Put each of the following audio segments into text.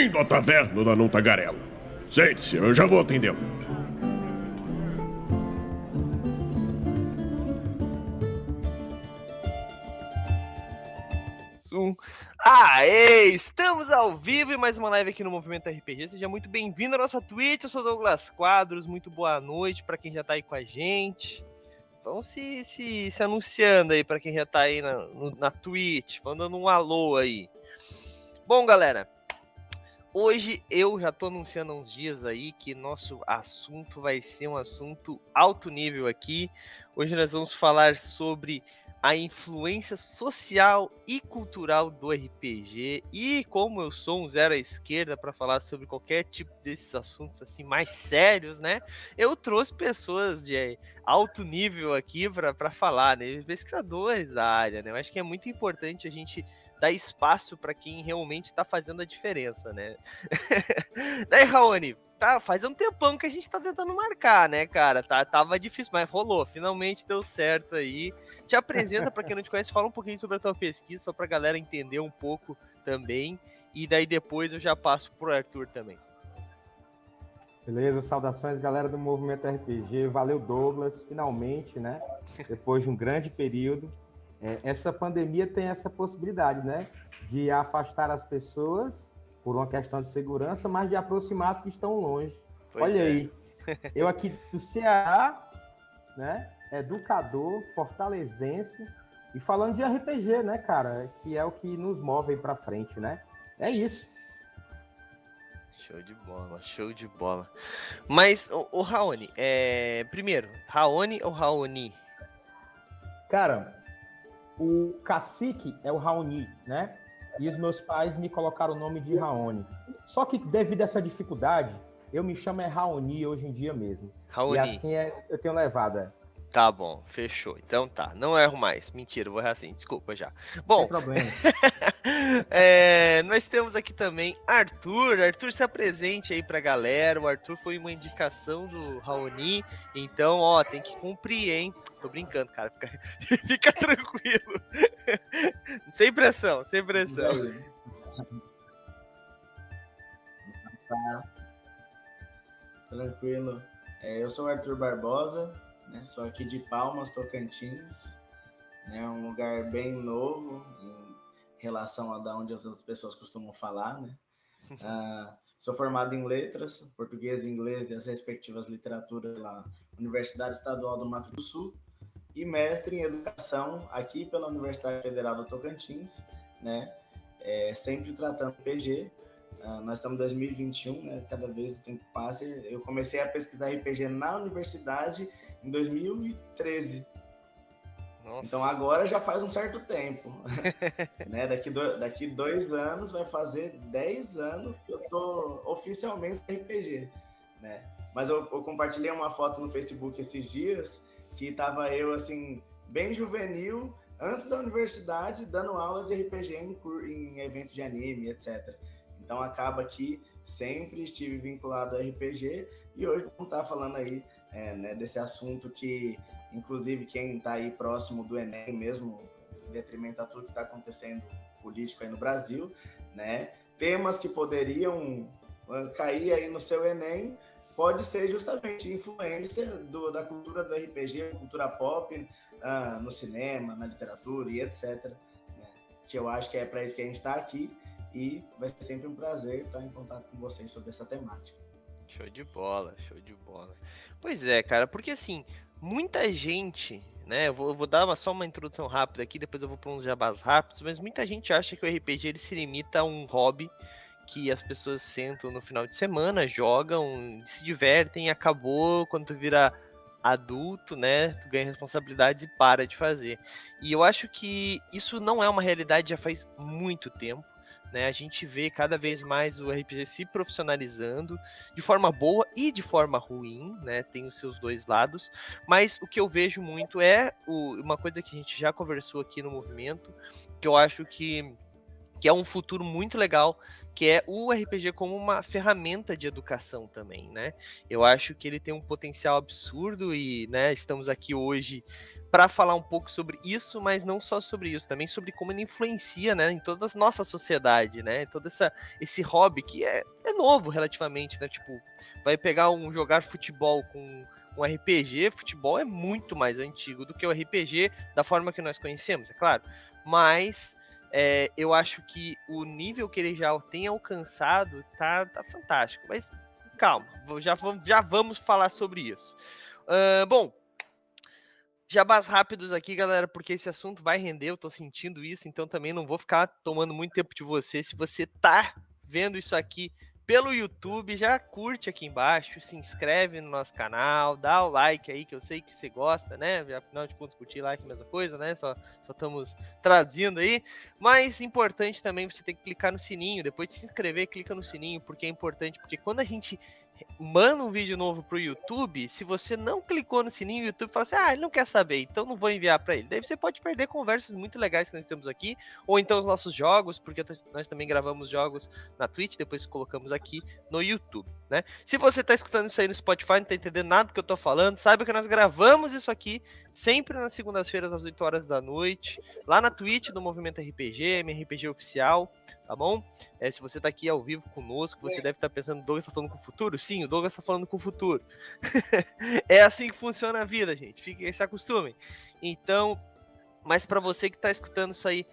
Bem-vindo à taverna da Não Tagarela. Sente-se, eu já vou atendê-lo. Estamos ao vivo e mais uma live aqui no Movimento RPG. Seja muito bem-vindo à nossa Twitch. Eu sou Douglas Quadros. Muito boa noite para quem já tá aí com a gente. Vão se anunciando aí para quem já tá aí na Twitch. Vão dando um alô aí. Bom, galera, hoje eu já tô anunciando há uns dias aí que nosso assunto vai ser um assunto alto nível aqui. Hoje nós vamos falar sobre a influência social e cultural do RPG. E como eu sou um zero à esquerda para falar sobre qualquer tipo desses assuntos assim mais sérios, né? Eu trouxe pessoas de alto nível aqui para falar, né? Pesquisadores da área, né? Eu acho que é muito importante a gente dar espaço para quem realmente está fazendo a diferença, né? Né, Raoni? Tá, faz um tempão que a gente tá tentando marcar, né, cara? Tava difícil, mas rolou. Finalmente deu certo aí. Te apresenta para quem não te conhece, fala um pouquinho sobre a tua pesquisa, só pra galera entender um pouco também. E daí depois eu já passo pro Arthur também. Beleza, saudações galera do Movimento RPG, valeu Douglas, finalmente, né? Depois de um grande período, essa pandemia tem essa possibilidade, né? De afastar as pessoas por uma questão de segurança, mas de aproximar as que estão longe. Pois Olha é. aí, eu aqui do Ceará, né? Educador, fortalezense, e falando de RPG, né, cara? Que é o que nos move para frente, né? É isso. Show de bola, show de bola. Mas, o Raoni, primeiro, Raoni ou Raoni? Cara, o cacique é o Raoni, né? E os meus pais me colocaram o nome de Raoni. Só que devido a essa dificuldade, eu me chamo Raoni hoje em dia mesmo. Raoni. E assim eu tenho levado. Tá bom, fechou. Então tá, não erro mais. Mentira, eu vou errar assim, desculpa já. Bom, sem problema. Nós temos aqui também Arthur. Arthur, se apresente aí pra galera. O Arthur foi uma indicação do Raoni. Então, ó, tem que cumprir, hein? Tô brincando, cara. Fica tranquilo. Sem pressão, sem pressão. Tá. Tranquilo. Eu sou o Arthur Barbosa, né? Sou aqui de Palmas, Tocantins. Né? Um lugar bem novo em relação a da onde as outras pessoas costumam falar, né? Sou formado em letras, português e inglês e as respectivas literaturas pela Universidade Estadual do Mato Grosso do Sul e mestre em educação aqui pela Universidade Federal do Tocantins, né? Sempre tratando RPG. Nós estamos em 2021, né? Cada vez o tempo passa. Eu comecei a pesquisar RPG na universidade em 2013. Nossa. Então agora já faz um certo tempo. Né? Daqui 2 anos vai fazer 10 anos que eu tô oficialmente em RPG. Né? Mas eu compartilhei uma foto no Facebook esses dias que tava eu assim, bem juvenil, antes da universidade, dando aula de RPG em evento de anime, etc. Então acaba que sempre estive vinculado ao RPG e hoje vamos estar falando aí né, desse assunto que, inclusive, quem está aí próximo do Enem mesmo, em detrimento a tudo que está acontecendo político aí no Brasil, né? Temas que poderiam cair aí no seu Enem pode ser justamente influência da cultura do RPG, cultura pop, no cinema, na literatura e etc. Né? Que eu acho que é para isso que a gente está aqui e vai ser sempre um prazer estar em contato com vocês sobre essa temática. Show de bola, show de bola. Pois é, cara, porque assim, muita gente, né, eu vou dar só uma introdução rápida aqui, depois eu vou para uns jabás rápidos, mas muita gente acha que o RPG ele se limita a um hobby que as pessoas sentam no final de semana, jogam, se divertem e acabou quando tu vira adulto, né, tu ganha responsabilidades e para de fazer. E eu acho que isso não é uma realidade já faz muito tempo. Né, a gente vê cada vez mais o RPG se profissionalizando de forma boa e de forma ruim, né? Tem os seus dois lados, mas o que eu vejo muito é uma coisa que a gente já conversou aqui no movimento, que eu acho que que é um futuro muito legal, que é o RPG como uma ferramenta de educação também, né? Eu acho que ele tem um potencial absurdo e, né, estamos aqui hoje para falar um pouco sobre isso, mas não só sobre isso, também sobre como ele influencia, né, em toda a nossa sociedade, né? Todo esse hobby que é novo relativamente, né? Tipo, vai pegar jogar futebol com um RPG, futebol é muito mais antigo do que o RPG da forma que nós conhecemos, é claro, mas eu acho que o nível que ele já tem alcançado tá fantástico. Mas calma, já vamos falar sobre isso. Bom, jabás rápidos aqui, galera, porque esse assunto vai render, eu tô sentindo isso, então também não vou ficar tomando muito tempo de você. Se você tá vendo isso aqui pelo YouTube, já curte aqui embaixo, se inscreve no nosso canal, dá o like aí, que eu sei que você gosta, né? Afinal de contas, curtir like é a mesma coisa, né? Só estamos traduzindo aí. Mas importante também você ter que clicar no sininho, depois de se inscrever, clica no sininho, porque é importante, porque quando a gente manda um vídeo novo pro YouTube, se você não clicou no sininho, o YouTube fala assim, ele não quer saber, então não vou enviar para ele. Daí você pode perder conversas muito legais que nós temos aqui, ou então os nossos jogos, porque nós também gravamos jogos na Twitch, depois colocamos aqui no YouTube, né? Se você tá escutando isso aí no Spotify, não tá entendendo nada do que eu tô falando, saiba que nós gravamos isso aqui sempre nas segundas-feiras às 8 horas da noite, lá na Twitch do Movimento RPG, MRPG Oficial, tá bom? Se você tá aqui ao vivo conosco, você deve estar pensando, Douglas tá falando com o futuro? Sim, o Douglas tá falando com o futuro. É assim que funciona a vida, gente. Se acostumem. Então, mas para você que tá escutando isso aí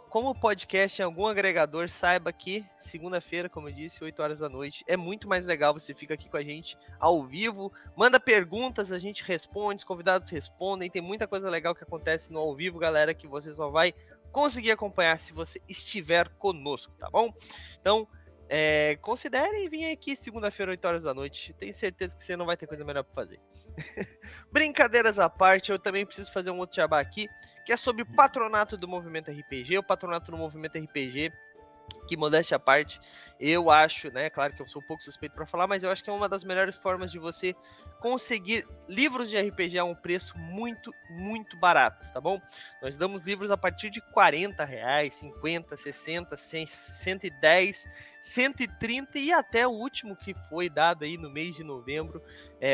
como podcast em algum agregador, saiba que segunda-feira, como eu disse, 8 horas da noite, é muito mais legal, você fica aqui com a gente ao vivo, manda perguntas, a gente responde, os convidados respondem, tem muita coisa legal que acontece no ao vivo, galera, que você só vai conseguir acompanhar se você estiver conosco, tá bom? Então, considerem vir aqui segunda-feira, 8 horas da noite. Tenho certeza que você não vai ter coisa melhor para fazer. Brincadeiras à parte, eu também preciso fazer um outro jabá aqui, que é sobre o patronato do Movimento RPG. O patronato do Movimento RPG, que modéstia à parte, eu acho, né, claro que eu sou um pouco suspeito para falar, mas eu acho que é uma das melhores formas de você conseguir livros de RPG a um preço muito, muito barato, tá bom? Nós damos livros a partir de R$40, 50, 60, 110, 130 e até o último que foi dado aí no mês de novembro,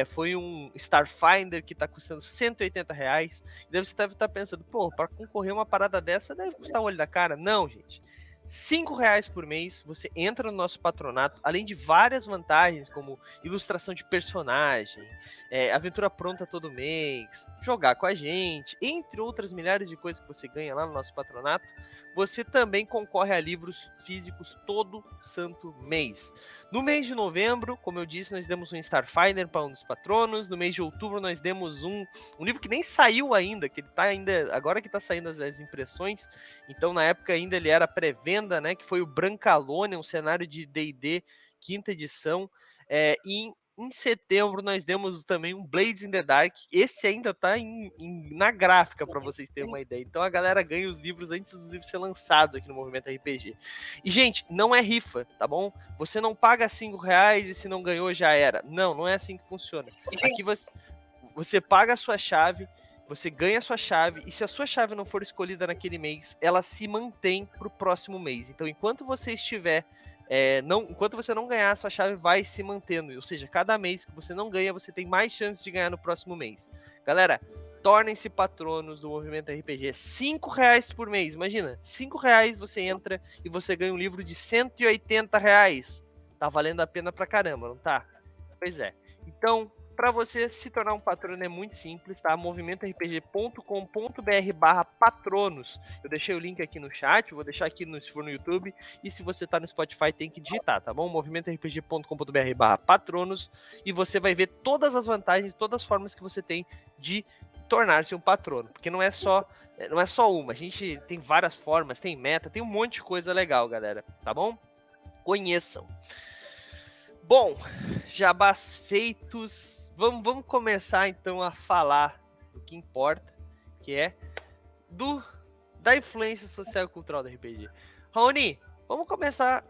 foi um Starfinder que tá custando R$180. E daí você deve estar pensando, pô, para concorrer uma parada dessa deve custar o olho da cara. Não, gente. R$5 por mês, você entra no nosso patronato, além de várias vantagens, como ilustração de personagem, aventura pronta todo mês, jogar com a gente, entre outras milhares de coisas que você ganha lá no nosso patronato. Você também concorre a livros físicos todo santo mês. No mês de novembro, como eu disse, nós demos um Starfinder para um dos patronos. No mês de outubro, nós demos um livro que nem saiu ainda, que ele tá ainda, agora que tá saindo as impressões. Então, na época ainda ele era pré-venda, né? Que foi o Brancalônia, um cenário de D&D, quinta edição. E em setembro nós demos também um Blades in the Dark. Esse ainda tá na gráfica, para vocês terem uma ideia. Então a galera ganha os livros antes dos livros serem lançados aqui no Movimento RPG. E, gente, não é rifa, tá bom? Você não paga R$5 e se não ganhou já era. Não é assim que funciona. Aqui você paga a sua chave, você ganha a sua chave, e se a sua chave não for escolhida naquele mês, ela se mantém pro próximo mês. Então, enquanto você estiver enquanto você não ganhar, a sua chave vai se mantendo. Ou seja, cada mês que você não ganha, você tem mais chances de ganhar no próximo mês. Galera, tornem-se patronos do Movimento RPG. R$5 por mês. Imagina, R$5 você entra e você ganha um livro de R$180. Tá valendo a pena pra caramba, não tá? Pois é. Então, para você se tornar um patrono é muito simples, tá? movimentorpg.com.br/patronos. Eu deixei o link aqui no chat, vou deixar aqui se for no YouTube, e se você tá no Spotify tem que digitar, tá bom? movimentorpg.com.br/patronos, e você vai ver todas as vantagens, todas as formas que você tem de tornar-se um patrono, porque não é só uma, a gente tem várias formas, tem meta, tem um monte de coisa legal, galera, tá bom? Conheçam. Bom, jabás feitos, vamos começar então a falar do que importa, que é da influência social e cultural do RPG. Raoni, vamos começar,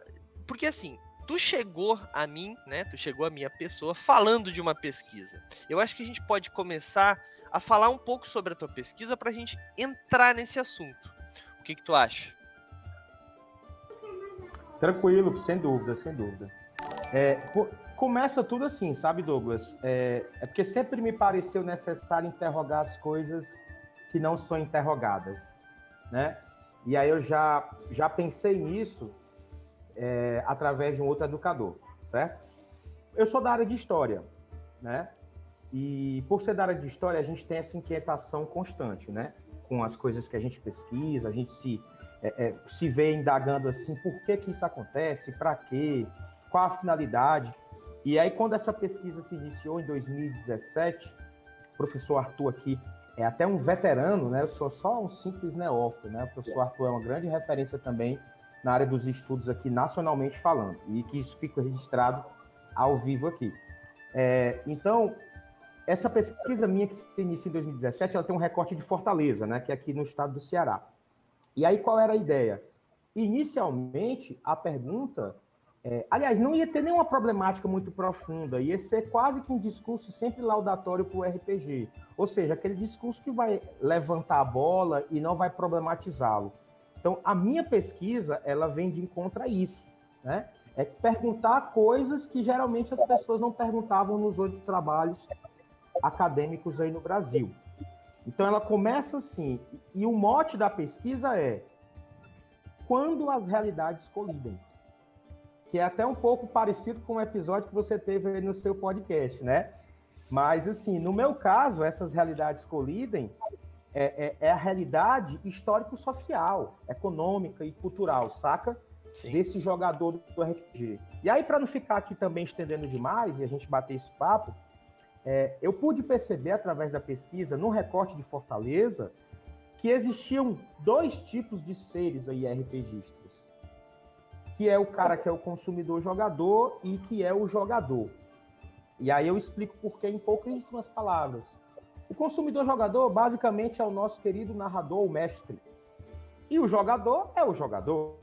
porque assim, tu chegou a mim, né, tu chegou a minha pessoa falando de uma pesquisa. Eu acho que a gente pode começar a falar um pouco sobre a tua pesquisa pra gente entrar nesse assunto. O que tu acha? Tranquilo, sem dúvida, sem dúvida. Começa tudo assim, sabe, Douglas? Porque sempre me pareceu necessário interrogar as coisas que não são interrogadas, né? E aí eu já pensei nisso através de um outro educador, certo? Eu sou da área de história, né? E por ser da área de história, a gente tem essa inquietação constante, né? Com as coisas que a gente pesquisa, a gente se vê indagando assim, por que isso acontece, para quê, qual a finalidade. E aí, quando essa pesquisa se iniciou em 2017, o professor Arthur aqui é até um veterano, né? Eu sou só um simples neófito, né? O professor Arthur é uma grande referência também na área dos estudos aqui, nacionalmente falando, e que isso fica registrado ao vivo aqui. Então, essa pesquisa minha que se inicia em 2017, ela tem um recorte de Fortaleza, né? Que é aqui no estado do Ceará. E aí, qual era a ideia? Inicialmente, a pergunta... aliás, não ia ter nenhuma problemática muito profunda, ia ser quase que um discurso sempre laudatório para o RPG. Ou seja, aquele discurso que vai levantar a bola e não vai problematizá-lo. Então, a minha pesquisa, ela vem de encontro a isso, né? É perguntar coisas que geralmente as pessoas não perguntavam nos outros trabalhos acadêmicos aí no Brasil. Então, ela começa assim, e o mote da pesquisa é quando as realidades colidem, que é até um pouco parecido com o episódio que você teve aí no seu podcast, né? Mas, assim, no meu caso, essas realidades colidem é a realidade histórico-social, econômica e cultural, saca? Sim. Desse jogador do RPG. E aí, para não ficar aqui também estendendo demais e a gente bater esse papo, eu pude perceber, através da pesquisa, no recorte de Fortaleza, que existiam dois tipos de seres aí RPGistas, que é o cara que é o consumidor-jogador e que é o jogador. E aí eu explico por que em pouquíssimas palavras. O consumidor-jogador, basicamente, é o nosso querido narrador, o mestre. E o jogador é o jogador.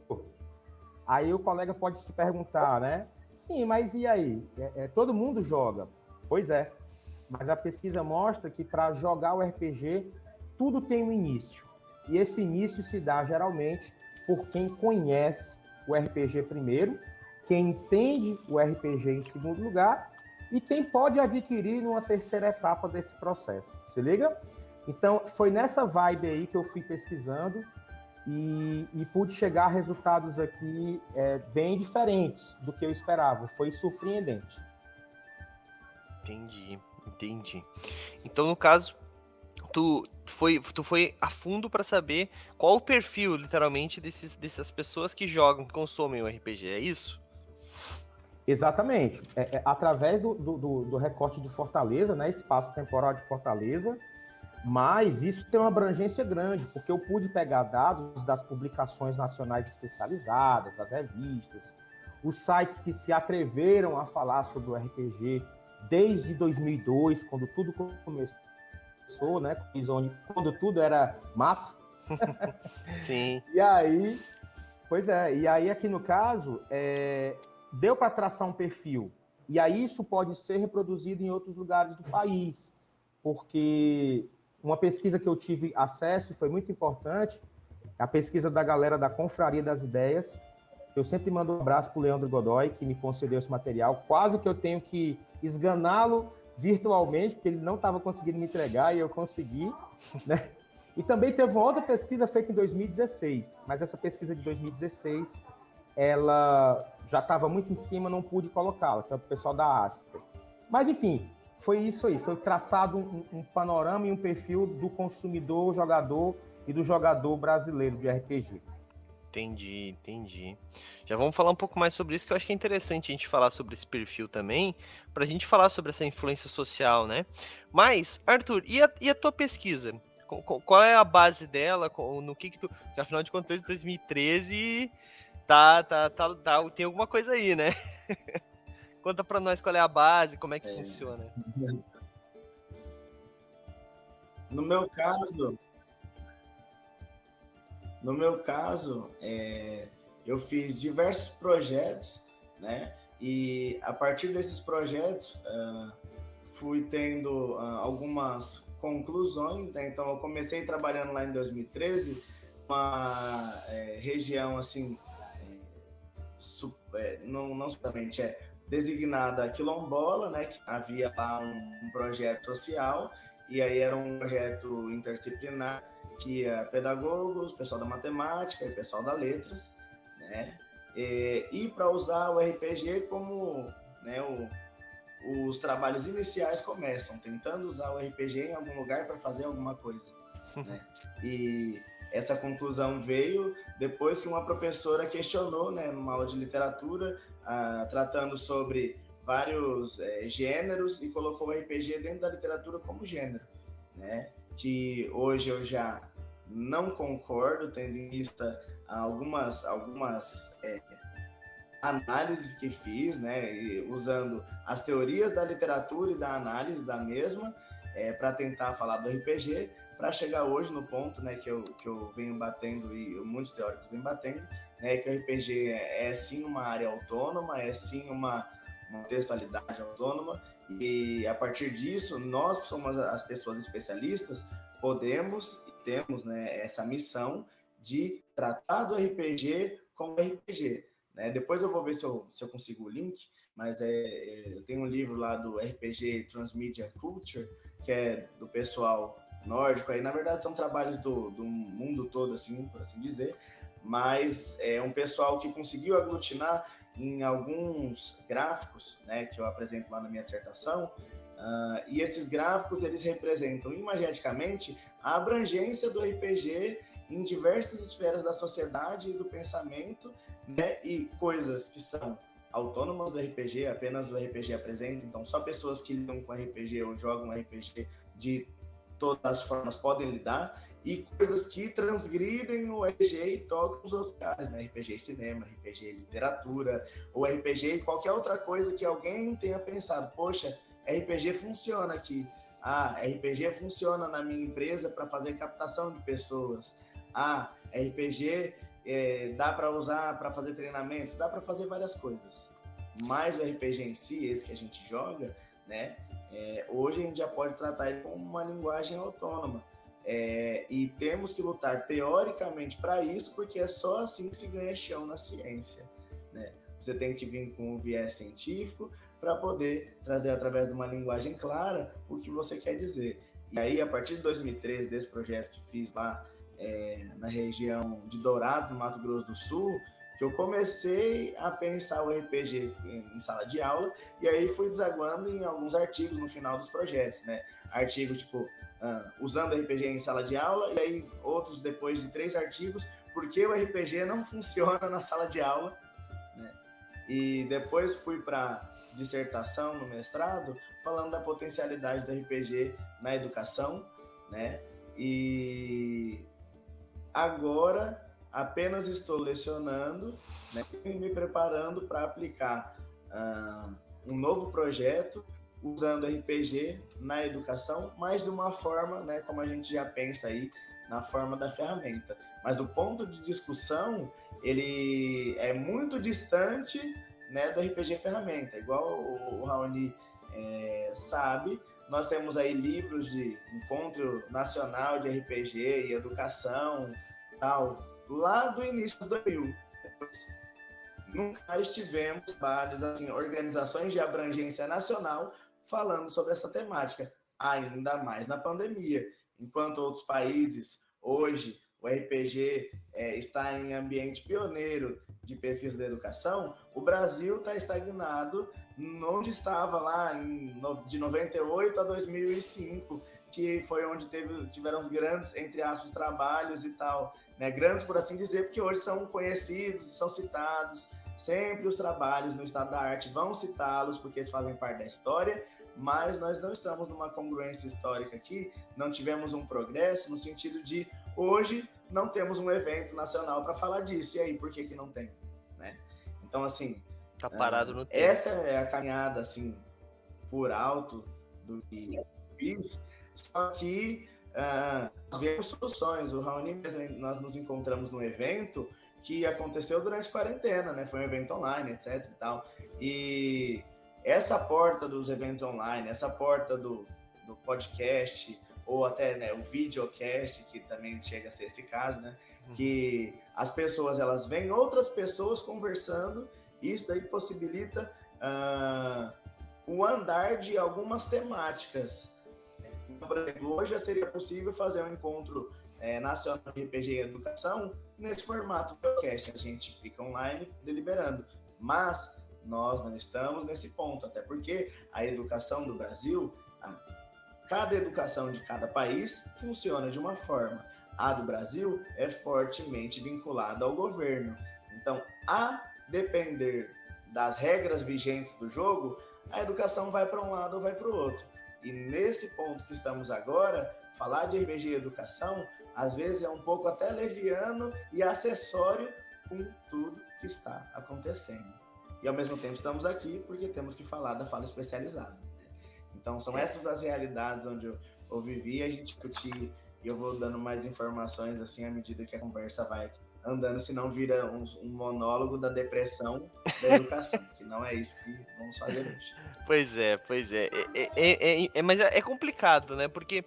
Aí o colega pode se perguntar, né? Sim, mas e aí? Todo mundo joga. Pois é. Mas a pesquisa mostra que para jogar o RPG, tudo tem um início. E esse início se dá, geralmente, por quem conhece o RPG primeiro, quem entende o RPG em segundo lugar e quem pode adquirir numa terceira etapa desse processo. Se liga? Então, foi nessa vibe aí que eu fui pesquisando e pude chegar a resultados aqui bem diferentes do que eu esperava. Foi surpreendente. Entendi. Então, no caso, tu foi a fundo para saber qual o perfil, literalmente, dessas pessoas que jogam, que consomem o RPG, é isso? Exatamente. Através do recorte de Fortaleza, né, espaço temporal de Fortaleza, mas isso tem uma abrangência grande, porque eu pude pegar dados das publicações nacionais especializadas, as revistas, os sites que se atreveram a falar sobre o RPG desde 2002, quando tudo começou, né, quando tudo era mato. Sim. E aí aqui no caso, deu para traçar um perfil. E aí isso pode ser reproduzido em outros lugares do país, porque uma pesquisa que eu tive acesso, foi muito importante, a pesquisa da galera da Confraria das Ideias. Eu sempre mando um abraço para o Leandro Godoy, que me concedeu esse material. Quase que eu tenho que esganá-lo virtualmente, porque ele não estava conseguindo me entregar e eu consegui, né? E também teve uma outra pesquisa feita em 2016, mas essa pesquisa de 2016, ela já estava muito em cima, não pude colocá-la, que é o pessoal da Asper. Mas, enfim, foi isso aí, foi traçado um panorama e um perfil do consumidor, jogador e do jogador brasileiro de RPG. Entendi. Já vamos falar um pouco mais sobre isso, que eu acho que é interessante a gente falar sobre esse perfil também, para a gente falar sobre essa influência social, né? Mas, Arthur, e a tua pesquisa? Qual é a base dela? No que tu... Afinal de contas, 2013 tem alguma coisa aí, né? Conta para nós qual é a base, como é que funciona. No meu caso, eu fiz diversos projetos, né? E a partir desses projetos, fui tendo algumas conclusões, né? Então, eu comecei trabalhando lá em 2013, uma região assim não somente designada quilombola, né, que havia lá um projeto social, e aí era um projeto interdisciplinar que ia pedagogos, pessoal da matemática e pessoal da letras, né, e para usar o RPG como, né, os trabalhos iniciais começam, tentando usar o RPG em algum lugar para fazer alguma coisa, né, e essa conclusão veio depois que uma professora questionou, né, numa aula de literatura, tratando sobre vários gêneros, e colocou o RPG dentro da literatura como gênero, né? Que hoje eu já não concordo, tendo em vista algumas análises que fiz, né, usando as teorias da literatura e da análise da mesma, para tentar falar do RPG, para chegar hoje no ponto, né, que eu venho batendo, e muitos teóricos vêm batendo, né, que o RPG é sim uma área autônoma, é sim uma textualidade autônoma, e a partir disso, nós somos as pessoas especialistas, podemos e temos, né, essa missão de tratar do RPG como RPG. Né? Depois eu vou ver se eu consigo o link, mas eu tenho um livro lá do RPG Transmedia Culture, que é do pessoal nórdico, aí na verdade são trabalhos do mundo todo, assim, por assim dizer, mas é um pessoal que conseguiu aglutinar em alguns gráficos, né, que eu apresento lá na minha dissertação, e esses gráficos eles representam imageticamente a abrangência do RPG em diversas esferas da sociedade e do pensamento, né, e coisas que são autônomas do RPG, apenas o RPG apresenta, então só pessoas que lidam com RPG ou jogam RPG de todas as formas podem lidar, e coisas que transgridem o RPG e tocam os outros lugares, né? RPG cinema, RPG literatura, ou RPG e qualquer outra coisa que alguém tenha pensado, poxa, RPG funciona aqui, RPG funciona na minha empresa para fazer captação de pessoas, RPG dá para usar para fazer treinamentos, dá para fazer várias coisas, mas o RPG em si, esse que a gente joga, né, hoje a gente já pode tratar ele como uma linguagem autônoma, e temos que lutar teoricamente para isso, porque é só assim que se ganha chão na ciência, né? Você tem que vir com um viés científico para poder trazer através de uma linguagem clara o que você quer dizer. E aí, a partir de 2013, desse projeto que fiz lá na região de Dourados, no Mato Grosso do Sul, que eu comecei a pensar o RPG em sala de aula, e aí fui desaguando em alguns artigos no final dos projetos, né? Artigos tipo, usando RPG em sala de aula, e aí outros depois de 3 artigos, por que o RPG não funciona na sala de aula, né? E depois fui para dissertação no mestrado, falando da potencialidade do RPG na educação, né? E agora apenas estou lecionando, né, e me preparando para aplicar um novo projeto usando RPG na educação, mas de uma forma, né, como a gente já pensa aí, na forma da ferramenta. Mas o ponto de discussão, ele é muito distante, né, do RPG ferramenta. Igual o Raoni sabe, nós temos aí livros de Encontro Nacional de RPG e Educação, tal, lá do início dos 2000. Nunca estivemos várias assim, organizações de abrangência nacional falando sobre essa temática, ainda mais na pandemia. Enquanto outros países, hoje, o RPG está em ambiente pioneiro de pesquisa da educação, o Brasil está estagnado onde estava lá de 98 a 2005, que foi onde tiveram os grandes, entre aspas, trabalhos e tal, né? Grandes, por assim dizer, porque hoje são conhecidos, são citados, sempre os trabalhos no estado da arte vão citá-los, porque eles fazem parte da história, mas nós não estamos numa congruência histórica aqui, não tivemos um progresso no sentido de, hoje, não temos um evento nacional para falar disso, e aí, por que não tem? Né? Então, assim, tá parado no tempo. Essa é a caminhada, assim, por alto do que eu fiz, só que nós vemos soluções. O Raoni mesmo, nós nos encontramos num evento que aconteceu durante a quarentena, né? Foi um evento online, etc e tal. E essa porta dos eventos online, essa porta do podcast, ou até, né, o videocast, que também chega a ser esse caso, né? Que as pessoas, elas veem outras pessoas conversando Isso daí possibilita o andar de algumas temáticas. Então, por exemplo, hoje já seria possível fazer um encontro nacional de RPG e educação nesse formato podcast. A gente fica online deliberando, mas nós não estamos nesse ponto, até porque a educação do Brasil, cada educação de cada país funciona de uma forma. A do Brasil é fortemente vinculada ao governo. Então, a depender das regras vigentes do jogo, a educação vai para um lado ou vai para o outro. E nesse ponto que estamos agora, falar de RPG e educação, às vezes é um pouco até leviano e acessório com tudo que está acontecendo. E ao mesmo tempo estamos aqui porque temos que falar da fala especializada. Então são essas as realidades onde eu vivi, a gente discutir, e eu vou dando mais informações assim à medida que a conversa vai andando, senão vira um monólogo da depressão da educação, que não é isso que vamos fazer hoje. Pois é. Mas é complicado, né? Porque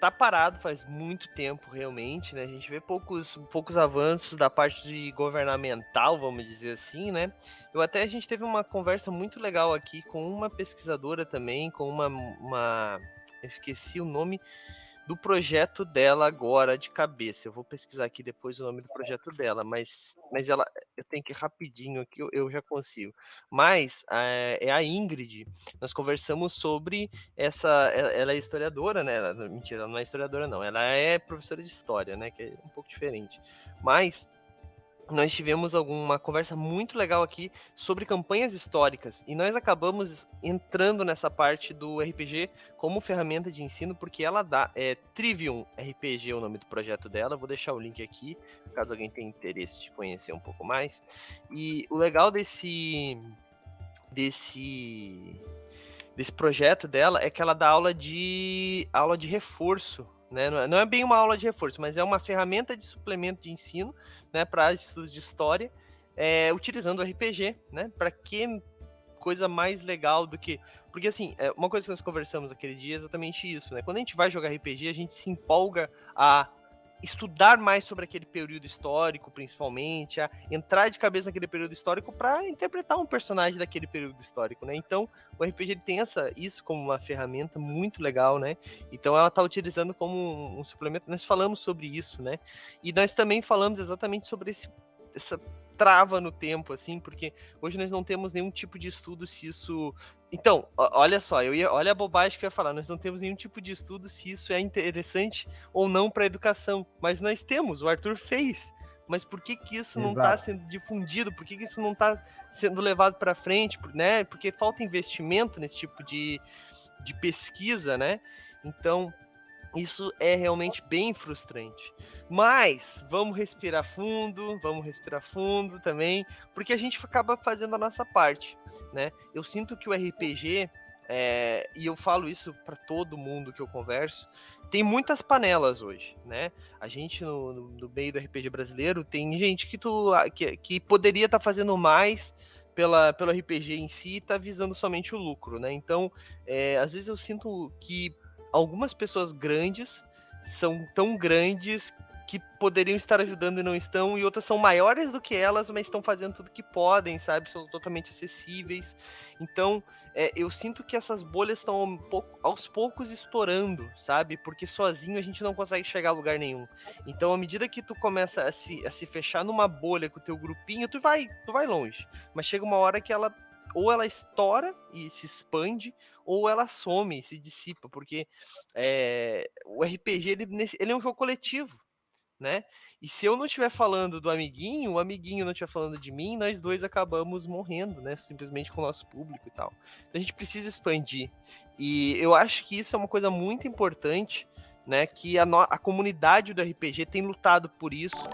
tá parado faz muito tempo, realmente, né? A gente vê poucos avanços da parte de governamental, vamos dizer assim, né? A gente teve uma conversa muito legal aqui com uma pesquisadora também, com uma eu esqueci o nome do projeto dela agora de cabeça. Eu vou pesquisar aqui depois o nome do projeto dela, mas ela, eu tenho que ir rapidinho aqui, eu já consigo. Mas é a Ingrid. Nós conversamos sobre ela é historiadora, né? Mentira, ela não é historiadora, não. Ela é professora de história, né? Que é um pouco diferente. Mas nós tivemos uma conversa muito legal aqui sobre campanhas históricas, e nós acabamos entrando nessa parte do RPG como ferramenta de ensino, porque ela dá Trivium RPG, o nome do projeto dela. Vou deixar o link aqui, caso alguém tenha interesse de conhecer um pouco mais. E o legal desse projeto dela é que ela dá aula de reforço, né? Não é bem uma aula de reforço, mas é uma ferramenta de suplemento de ensino, né, para estudos de história, utilizando o RPG, né? Para que coisa mais legal do que... Porque, assim, uma coisa que nós conversamos aquele dia é exatamente isso, né? Quando a gente vai jogar RPG, a gente se empolga a estudar mais sobre aquele período histórico, principalmente, a entrar de cabeça naquele período histórico para interpretar um personagem daquele período histórico, né? Então, o RPG ele tem isso como uma ferramenta muito legal, né? Então, ela está utilizando como um suplemento. Nós falamos sobre isso, né? E nós também falamos exatamente sobre essa trava no tempo, assim, porque hoje nós não temos nenhum tipo de estudo se isso... Então, olha só, olha a bobagem que eu ia falar, nós não temos nenhum tipo de estudo se isso é interessante ou não para a educação, mas nós temos, o Arthur fez, mas por que isso não está sendo difundido, por que isso não está sendo levado para frente, né? Porque falta investimento nesse tipo de pesquisa, né? Então, isso é realmente bem frustrante. Mas vamos respirar fundo também, porque a gente acaba fazendo a nossa parte, né? Eu sinto que o RPG, e eu falo isso para todo mundo que eu converso, tem muitas panelas hoje, né? A gente no meio do RPG brasileiro tem gente que poderia estar fazendo mais pelo RPG em si e tá visando somente o lucro, né? Então, às vezes eu sinto que algumas pessoas grandes são tão grandes que poderiam estar ajudando e não estão, e outras são maiores do que elas, mas estão fazendo tudo que podem, sabe? São totalmente acessíveis. Então, eu sinto que essas bolhas estão aos poucos estourando, sabe? Porque sozinho a gente não consegue chegar a lugar nenhum. Então, à medida que tu começa a se fechar numa bolha com o teu grupinho, tu vai longe. Mas chega uma hora que ela estoura e se expande, ou ela some e se dissipa, porque o RPG ele é um jogo coletivo, né? E se eu não estiver falando do amiguinho, o amiguinho não estiver falando de mim, nós dois acabamos morrendo, né? Simplesmente com o nosso público e tal. Então a gente precisa expandir. E eu acho que isso é uma coisa muito importante, né? Que a comunidade do RPG tem lutado por isso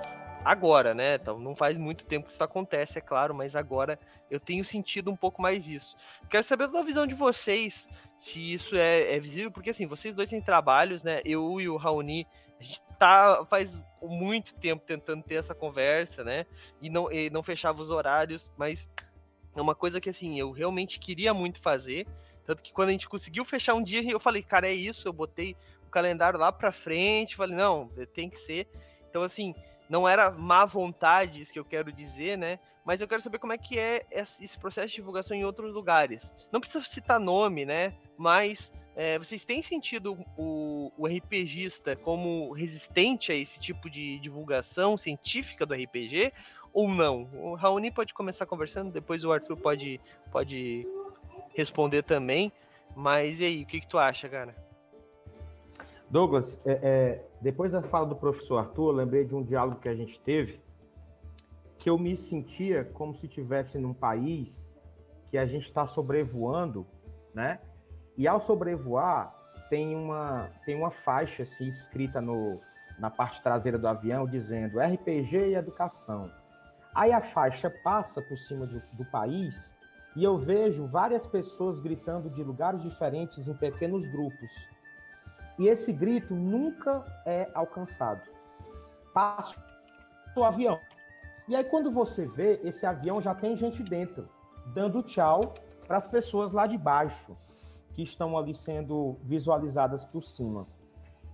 agora, né? Então não faz muito tempo que isso acontece, é claro, mas agora eu tenho sentido um pouco mais isso. Quero saber da visão de vocês, se isso é visível, porque assim, vocês dois têm trabalhos, né? Eu e o Raoni, a gente faz muito tempo tentando ter essa conversa, né? E não fechava os horários, mas é uma coisa que assim, eu realmente queria muito fazer. Tanto que quando a gente conseguiu fechar um dia, eu falei, cara, é isso, eu botei o calendário lá pra frente, falei, não, tem que ser. Então, assim, não era má vontade, isso que eu quero dizer, né? Mas eu quero saber como é que é esse processo de divulgação em outros lugares. Não precisa citar nome, né? Mas vocês têm sentido o RPGista como resistente a esse tipo de divulgação científica do RPG ou não? O Raoni pode começar conversando, depois o Arthur pode responder também. Mas e aí, o que tu acha, cara? Douglas, depois da fala do professor Arthur, eu lembrei de um diálogo que a gente teve, que eu me sentia como se estivesse num país que a gente está sobrevoando, né? E ao sobrevoar, tem uma faixa assim, escrita na parte traseira do avião, dizendo RPG e educação. Aí a faixa passa por cima do país e eu vejo várias pessoas gritando de lugares diferentes em pequenos grupos. E esse grito nunca é alcançado. Passa o avião. E aí quando você vê, esse avião já tem gente dentro, dando tchau para as pessoas lá de baixo, que estão ali sendo visualizadas por cima.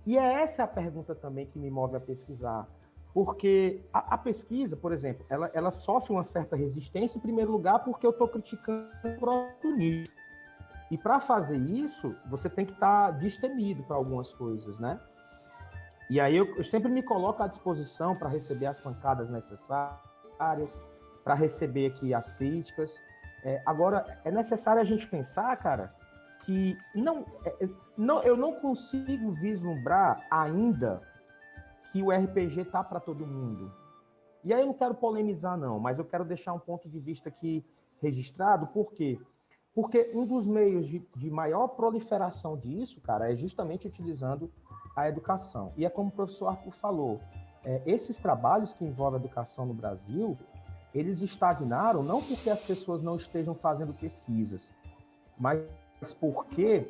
E é essa a pergunta também que me move a pesquisar. Porque a pesquisa, por exemplo, ela sofre uma certa resistência, em primeiro lugar, porque eu estou criticando o próprio nicho. E para fazer isso, você tem que estar destemido para algumas coisas, né? E aí eu sempre me coloco à disposição para receber as pancadas necessárias, para receber aqui as críticas. Agora, é necessário a gente pensar, cara, que eu não consigo vislumbrar ainda que o RPG tá para todo mundo. E aí eu não quero polemizar, não, mas eu quero deixar um ponto de vista aqui registrado, por quê? Porque um dos meios de maior proliferação disso, cara, é justamente utilizando a educação. E é como o professor Arthur falou, esses trabalhos que envolvem a educação no Brasil, eles estagnaram não porque as pessoas não estejam fazendo pesquisas, mas porque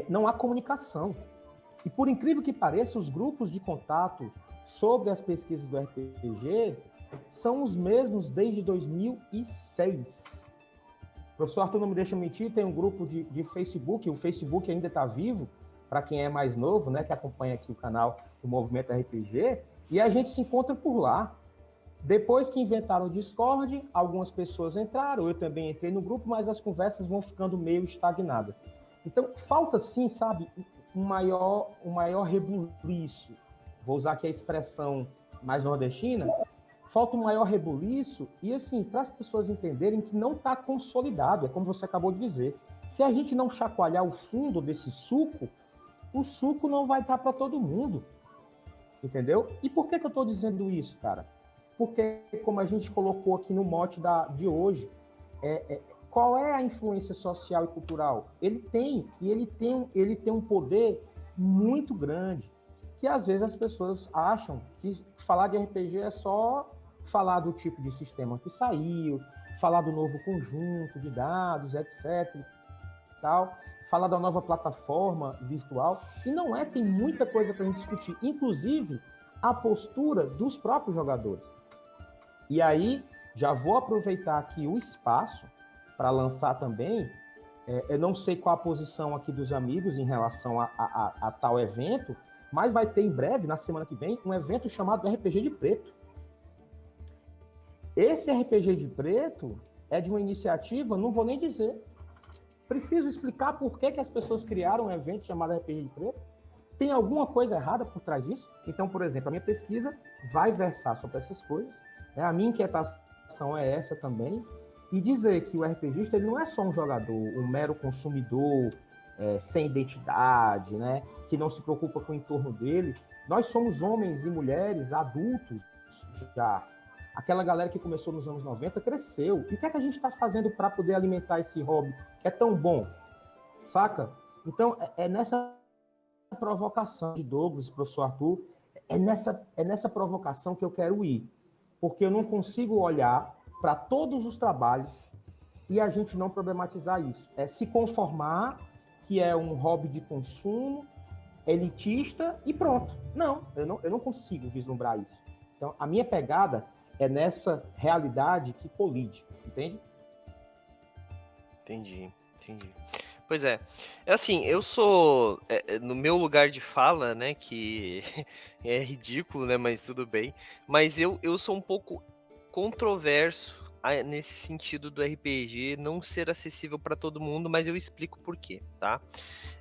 não há comunicação. E por incrível que pareça, os grupos de contato sobre as pesquisas do RPG são os mesmos desde 2006. O professor Arthur não me deixa mentir, tem um grupo de Facebook, o Facebook ainda está vivo, para quem é mais novo, né, que acompanha aqui o canal do Movimento RPG, e a gente se encontra por lá. Depois que inventaram o Discord, algumas pessoas entraram, eu também entrei no grupo, mas as conversas vão ficando meio estagnadas. Então, falta sim, sabe, um maior rebuliço. Vou usar aqui a expressão mais nordestina, falta um maior rebuliço e, assim, para as pessoas entenderem que não está consolidado, é como você acabou de dizer. Se a gente não chacoalhar o fundo desse suco, o suco não vai estar para todo mundo, entendeu? E por que eu estou dizendo isso, cara? Porque, como a gente colocou aqui no mote de hoje, qual é a influência social e cultural? Ele tem um poder muito grande, que às vezes as pessoas acham que falar de RPG é só falar do tipo de sistema que saiu, falar do novo conjunto de dados, etc. E tal, falar da nova plataforma virtual, e não tem muita coisa para a gente discutir, inclusive a postura dos próprios jogadores. E aí, já vou aproveitar aqui o espaço para lançar também, eu não sei qual a posição aqui dos amigos em relação a tal evento, mas vai ter em breve, na semana que vem, um evento chamado RPG de Preto. Esse RPG de Preto é de uma iniciativa, não vou nem dizer. Preciso explicar por que as pessoas criaram um evento chamado RPG de Preto? Tem alguma coisa errada por trás disso? Então, por exemplo, a minha pesquisa vai versar sobre essas coisas. A minha inquietação é essa também. E dizer que o RPGista ele não é só um jogador, um mero consumidor sem identidade, né? Que não se preocupa com o entorno dele. Nós somos homens e mulheres adultos já. Aquela galera que começou nos anos 90 cresceu. E o que é que a gente está fazendo para poder alimentar esse hobby que é tão bom? Saca? Então, é nessa provocação de Douglas, professor Arthur, é nessa provocação que eu quero ir. Porque eu não consigo olhar para todos os trabalhos e a gente não problematizar isso. É se conformar que é um hobby de consumo, elitista e pronto. Não, eu não consigo vislumbrar isso. Então, a minha pegada é nessa realidade que colide, entende? Entendi. Pois é. É assim, eu sou, no meu lugar de fala, né, que é ridículo, né, mas tudo bem, mas eu sou um pouco controverso nesse sentido do RPG não ser acessível para todo mundo, mas eu explico por quê, tá?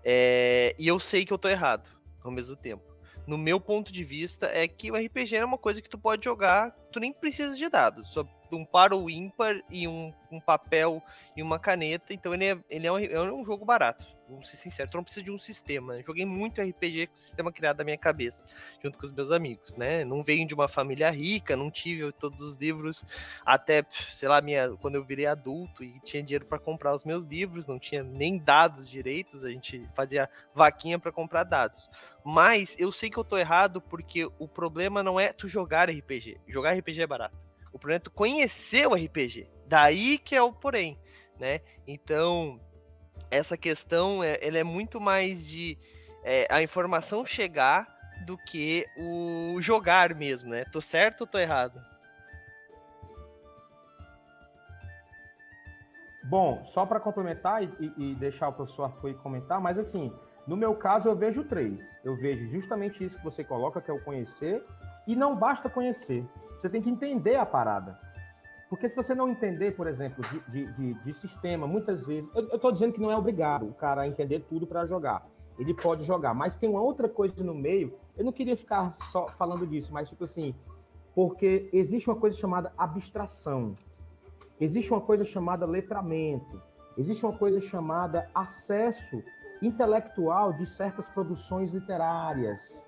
E eu sei que eu tô errado, ao mesmo tempo. No meu ponto de vista, é que o RPG é uma coisa que tu pode jogar, tu nem precisa de dados, só um par ou ímpar e um papel e uma caneta, então ele é um jogo barato, vamos ser sinceros, tu não precisa de um sistema. Eu joguei muito RPG com o sistema criado da minha cabeça, junto com os meus amigos, né? Não venho de uma família rica, não tive todos os livros, até, sei lá, quando eu virei adulto e tinha dinheiro para comprar os meus livros, não tinha nem dados direitos, a gente fazia vaquinha para comprar dados. Mas eu sei que eu tô errado porque o problema não é tu jogar RPG. Jogar RPG é barato. O problema é tu conhecer o RPG. Daí que é o porém, né? Então, essa questão, ela é muito mais de a informação chegar do que o jogar mesmo, né? Tô certo ou tô errado? Bom, só para complementar e deixar o professor Arthur comentar, mas assim, no meu caso eu vejo três. Eu vejo justamente isso que você coloca, que é o conhecer, e não basta conhecer. Você tem que entender a parada. Porque se você não entender, por exemplo, de sistema, muitas vezes. Eu estou dizendo que não é obrigado o cara a entender tudo para jogar. Ele pode jogar, mas tem uma outra coisa no meio. Eu não queria ficar só falando disso, mas tipo assim, porque existe uma coisa chamada abstração. Existe uma coisa chamada letramento, existe uma coisa chamada acesso intelectual de certas produções literárias.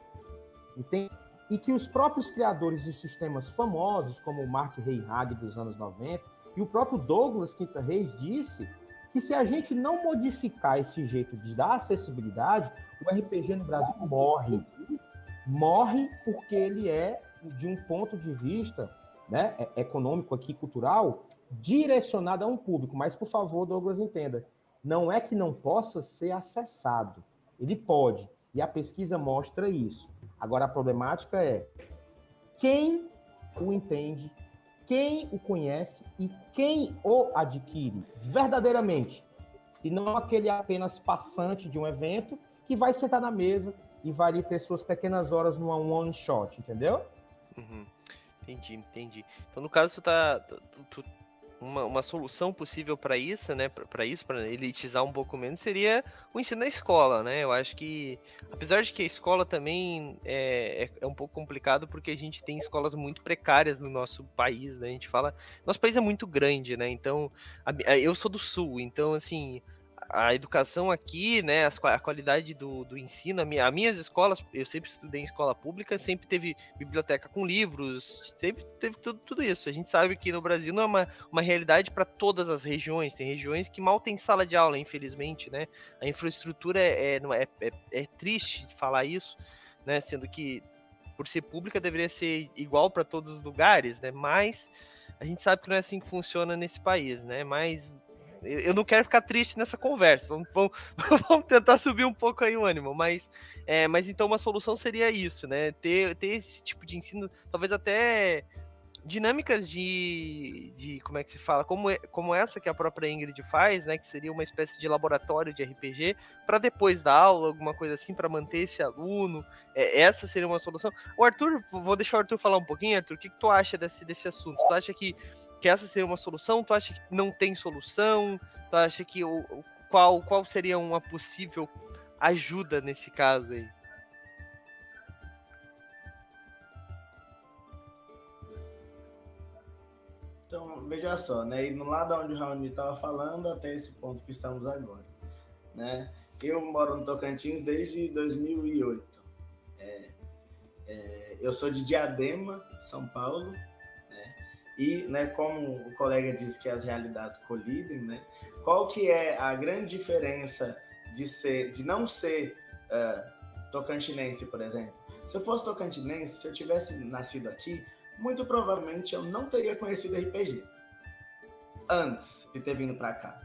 Entende? E que os próprios criadores de sistemas famosos, como o Mark Reinhard dos anos 90, e o próprio Douglas Quinta Reis disse que se a gente não modificar esse jeito de dar acessibilidade, o RPG no Brasil morre. Morre porque ele é, de um ponto de vista, né, econômico aqui, cultural, direcionado a um público. Mas, por favor, Douglas, entenda, não é que não possa ser acessado. Ele pode, e a pesquisa mostra isso. Agora, a problemática é quem o entende, quem o conhece e quem o adquire verdadeiramente. E não aquele apenas passante de um evento que vai sentar na mesa e vai ali ter suas pequenas horas numa one shot, entendeu? Uhum. Entendi. Então, no caso, uma solução possível para isso, né? Para elitizar um pouco menos, seria o ensino na escola, né? Eu acho que, apesar de que a escola também é um pouco complicado, porque a gente tem escolas muito precárias no nosso país, né? A gente fala, nosso país é muito grande, né? Então, eu sou do Sul, então, assim, a educação aqui, né, a qualidade do ensino, as minhas escolas, eu sempre estudei em escola pública, sempre teve biblioteca com livros, sempre teve tudo isso. A gente sabe que no Brasil não é uma realidade para todas as regiões, tem regiões que mal tem sala de aula, infelizmente, né? A infraestrutura é triste de falar isso, né? Sendo que, por ser pública, deveria ser igual para todos os lugares, né? Mas a gente sabe que não é assim que funciona nesse país, né? Mas eu não quero ficar triste nessa conversa. Vamos tentar subir um pouco aí o ânimo, mas então uma solução seria isso, né? Ter esse tipo de ensino, talvez até dinâmicas de como é que se fala, como essa que a própria Ingrid faz, né? Que seria uma espécie de laboratório de RPG para depois da aula, alguma coisa assim, para manter esse aluno. Essa seria uma solução. O Arthur, vou deixar o Arthur falar um pouquinho, Arthur. O que tu acha desse assunto? Tu acha que essa seria uma solução? Tu acha que não tem solução? Tu acha que qual seria uma possível ajuda nesse caso aí? Então, veja só, né? E no lado onde o Raoni estava falando, até esse ponto que estamos agora, né? Eu moro no Tocantins desde 2008. Eu sou de Diadema, São Paulo, né? E, né, como o colega disse que as realidades colidem, né? Qual que é a grande diferença de não ser tocantinense, por exemplo? Se eu fosse tocantinense, se eu tivesse nascido aqui, muito provavelmente eu não teria conhecido RPG antes de ter vindo para cá.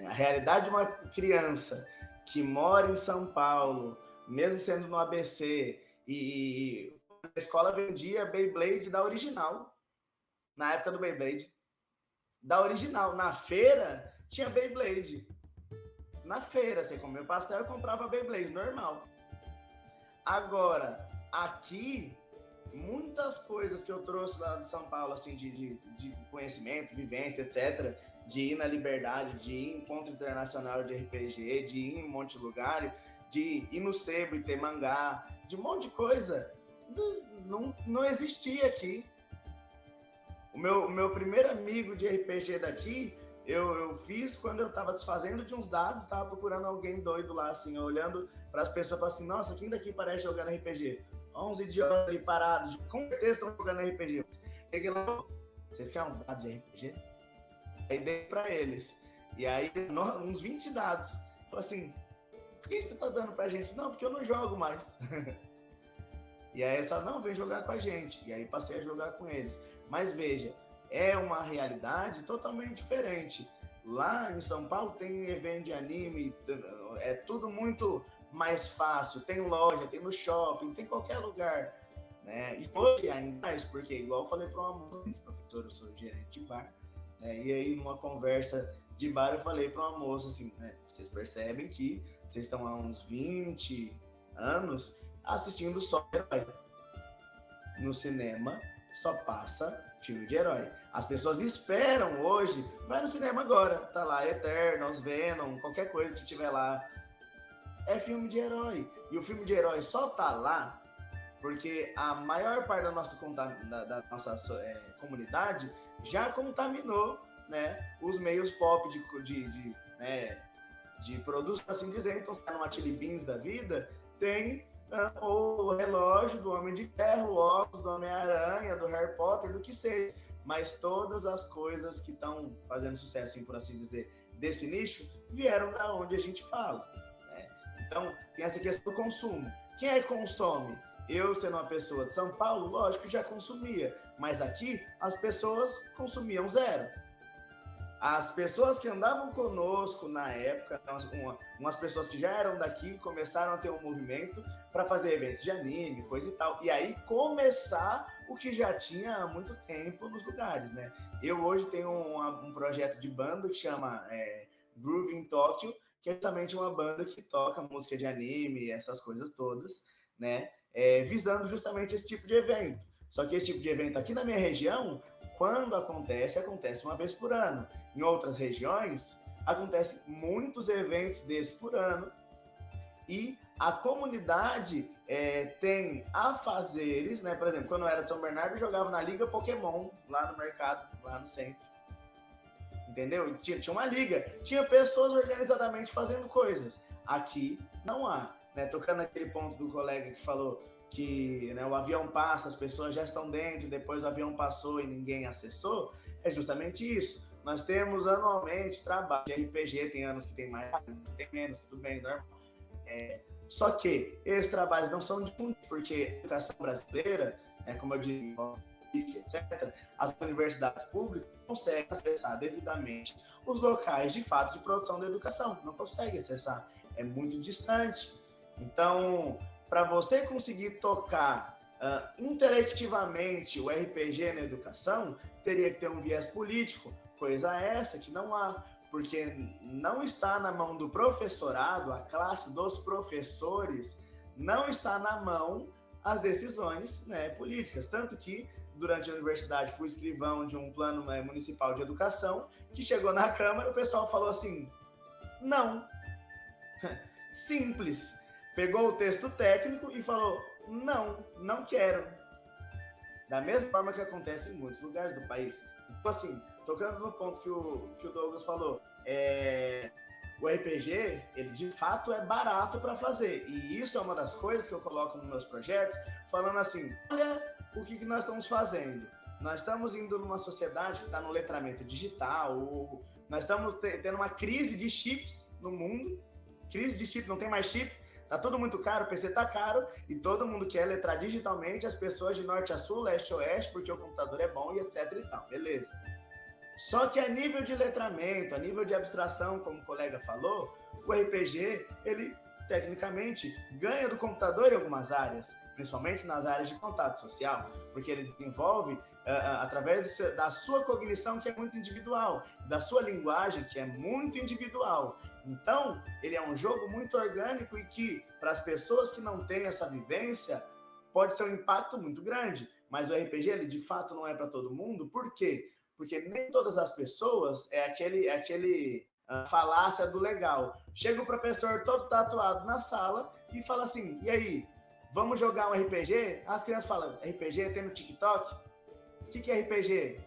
A realidade de uma criança que mora em São Paulo, mesmo sendo no ABC, e a escola vendia Beyblade da original, na época do Beyblade, da original. Na feira tinha Beyblade. na feira, você comeu pastel e comprava Beyblade, normal. Agora, aqui, muitas coisas que eu trouxe lá de São Paulo, assim, de conhecimento, vivência, etc., de ir na Liberdade, de ir em encontro internacional de RPG, de ir em um monte de lugar, de ir no Sebo e ter mangá, de um monte de coisa, não existia aqui. O meu primeiro amigo de RPG daqui, eu fiz quando eu estava desfazendo de uns dados, estava procurando alguém doido lá, assim, olhando para as pessoas e falando assim, nossa, quem daqui parece jogando RPG? 11 idiotas ali parados, com certeza estão jogando RPG. Cheguei lá, vocês querem uns dados de RPG? Aí dei para eles. E aí, uns 20 dados. Falei assim, por que você tá dando pra gente? Não, porque eu não jogo mais. E aí eles falaram, não, vem jogar com a gente. E aí passei a jogar com eles. Mas veja, é uma realidade totalmente diferente. Lá em São Paulo tem evento de anime, é tudo muito mais fácil. Tem loja, tem no shopping, tem qualquer lugar. Né? E hoje ainda mais, porque igual eu falei para uma moça, professor, eu sou gerente de bar, né? E aí numa conversa de bar eu falei para uma moça assim, né? Vocês percebem que vocês estão há uns 20 anos assistindo só herói. No cinema só passa filme de herói. As pessoas esperam hoje, vai no cinema agora, tá lá Eternals, Venom, qualquer coisa que tiver lá, é filme de herói. E o filme de herói só tá lá porque a maior parte da nossa comunidade já contaminou, né, os meios pop de produção, assim dizer. Então, se tá numa Chili Beans da vida, tem o relógio do Homem de Ferro, o óculos do Homem-Aranha, do Harry Potter, do que seja. Mas todas as coisas que estão fazendo sucesso, assim, por assim dizer, desse nicho, vieram da onde a gente fala. Né? Então, tem essa questão do consumo. Quem é que consome? Eu, sendo uma pessoa de São Paulo, lógico que já consumia. Mas aqui, as pessoas consumiam zero. As pessoas que andavam conosco na época, umas pessoas que já eram daqui, começaram a ter um movimento para fazer eventos de anime, coisa e tal. E aí começar o que já tinha há muito tempo nos lugares, né? Eu hoje tenho um projeto de banda que chama Groove in Tokyo, que é justamente uma banda que toca música de anime, essas coisas todas, né? Visando justamente esse tipo de evento. Só que esse tipo de evento aqui na minha região, quando acontece uma vez por ano. Em outras regiões, acontecem muitos eventos desses por ano. E a comunidade tem afazeres, né? Por exemplo, quando eu era de São Bernardo, eu jogava na Liga Pokémon, lá no mercado, lá no centro. Entendeu? Tinha uma liga, tinha pessoas organizadamente fazendo coisas. Aqui não há. Né? Tocando aquele ponto do colega que falou que, né, o avião passa, as pessoas já estão dentro, depois o avião passou e ninguém acessou, é justamente isso. Nós temos anualmente trabalho de RPG, tem anos que tem mais, tem menos, tudo bem, normal. Só que esses trabalhos não são difundidos, porque a educação brasileira, como eu disse, etc., as universidades públicas conseguem acessar devidamente os locais de fato de produção da educação, não conseguem acessar, é muito distante. Então, para você conseguir tocar intelectivamente o RPG na educação, teria que ter um viés político, coisa essa que não há, porque não está na mão do professorado, a classe dos professores, não está na mão as decisões, né, políticas. Tanto que, durante a universidade, fui escrivão de um plano municipal de educação, que chegou na Câmara e o pessoal falou assim, não. Simples. Pegou o texto técnico e falou, não quero. Da mesma forma que acontece em muitos lugares do país. Então, assim, tocando no ponto que o Douglas falou, o RPG, ele de fato é barato para fazer. E isso é uma das coisas que eu coloco nos meus projetos, falando assim, olha o que nós estamos fazendo. Nós estamos indo numa sociedade que está no letramento digital, nós estamos tendo uma crise de chips no mundo. Crise de chip, não tem mais chip, tá tudo muito caro, o PC tá caro, e todo mundo quer letrar digitalmente, as pessoas de norte a sul, leste a oeste, porque o computador é bom e etc e tal, beleza. Só que a nível de letramento, a nível de abstração, como o colega falou, o RPG, ele tecnicamente ganha do computador em algumas áreas, principalmente nas áreas de contato social, porque ele desenvolve através da sua cognição, que é muito individual, da sua linguagem, que é muito individual. Então, ele é um jogo muito orgânico e que, para as pessoas que não têm essa vivência, pode ser um impacto muito grande. Mas o RPG, ele de fato não é para todo mundo. Por quê? Porque nem todas as pessoas é aquele falácia do legal. Chega o professor todo tatuado na sala e fala assim, e aí, vamos jogar um RPG? As crianças falam, RPG tem no TikTok? O que é RPG?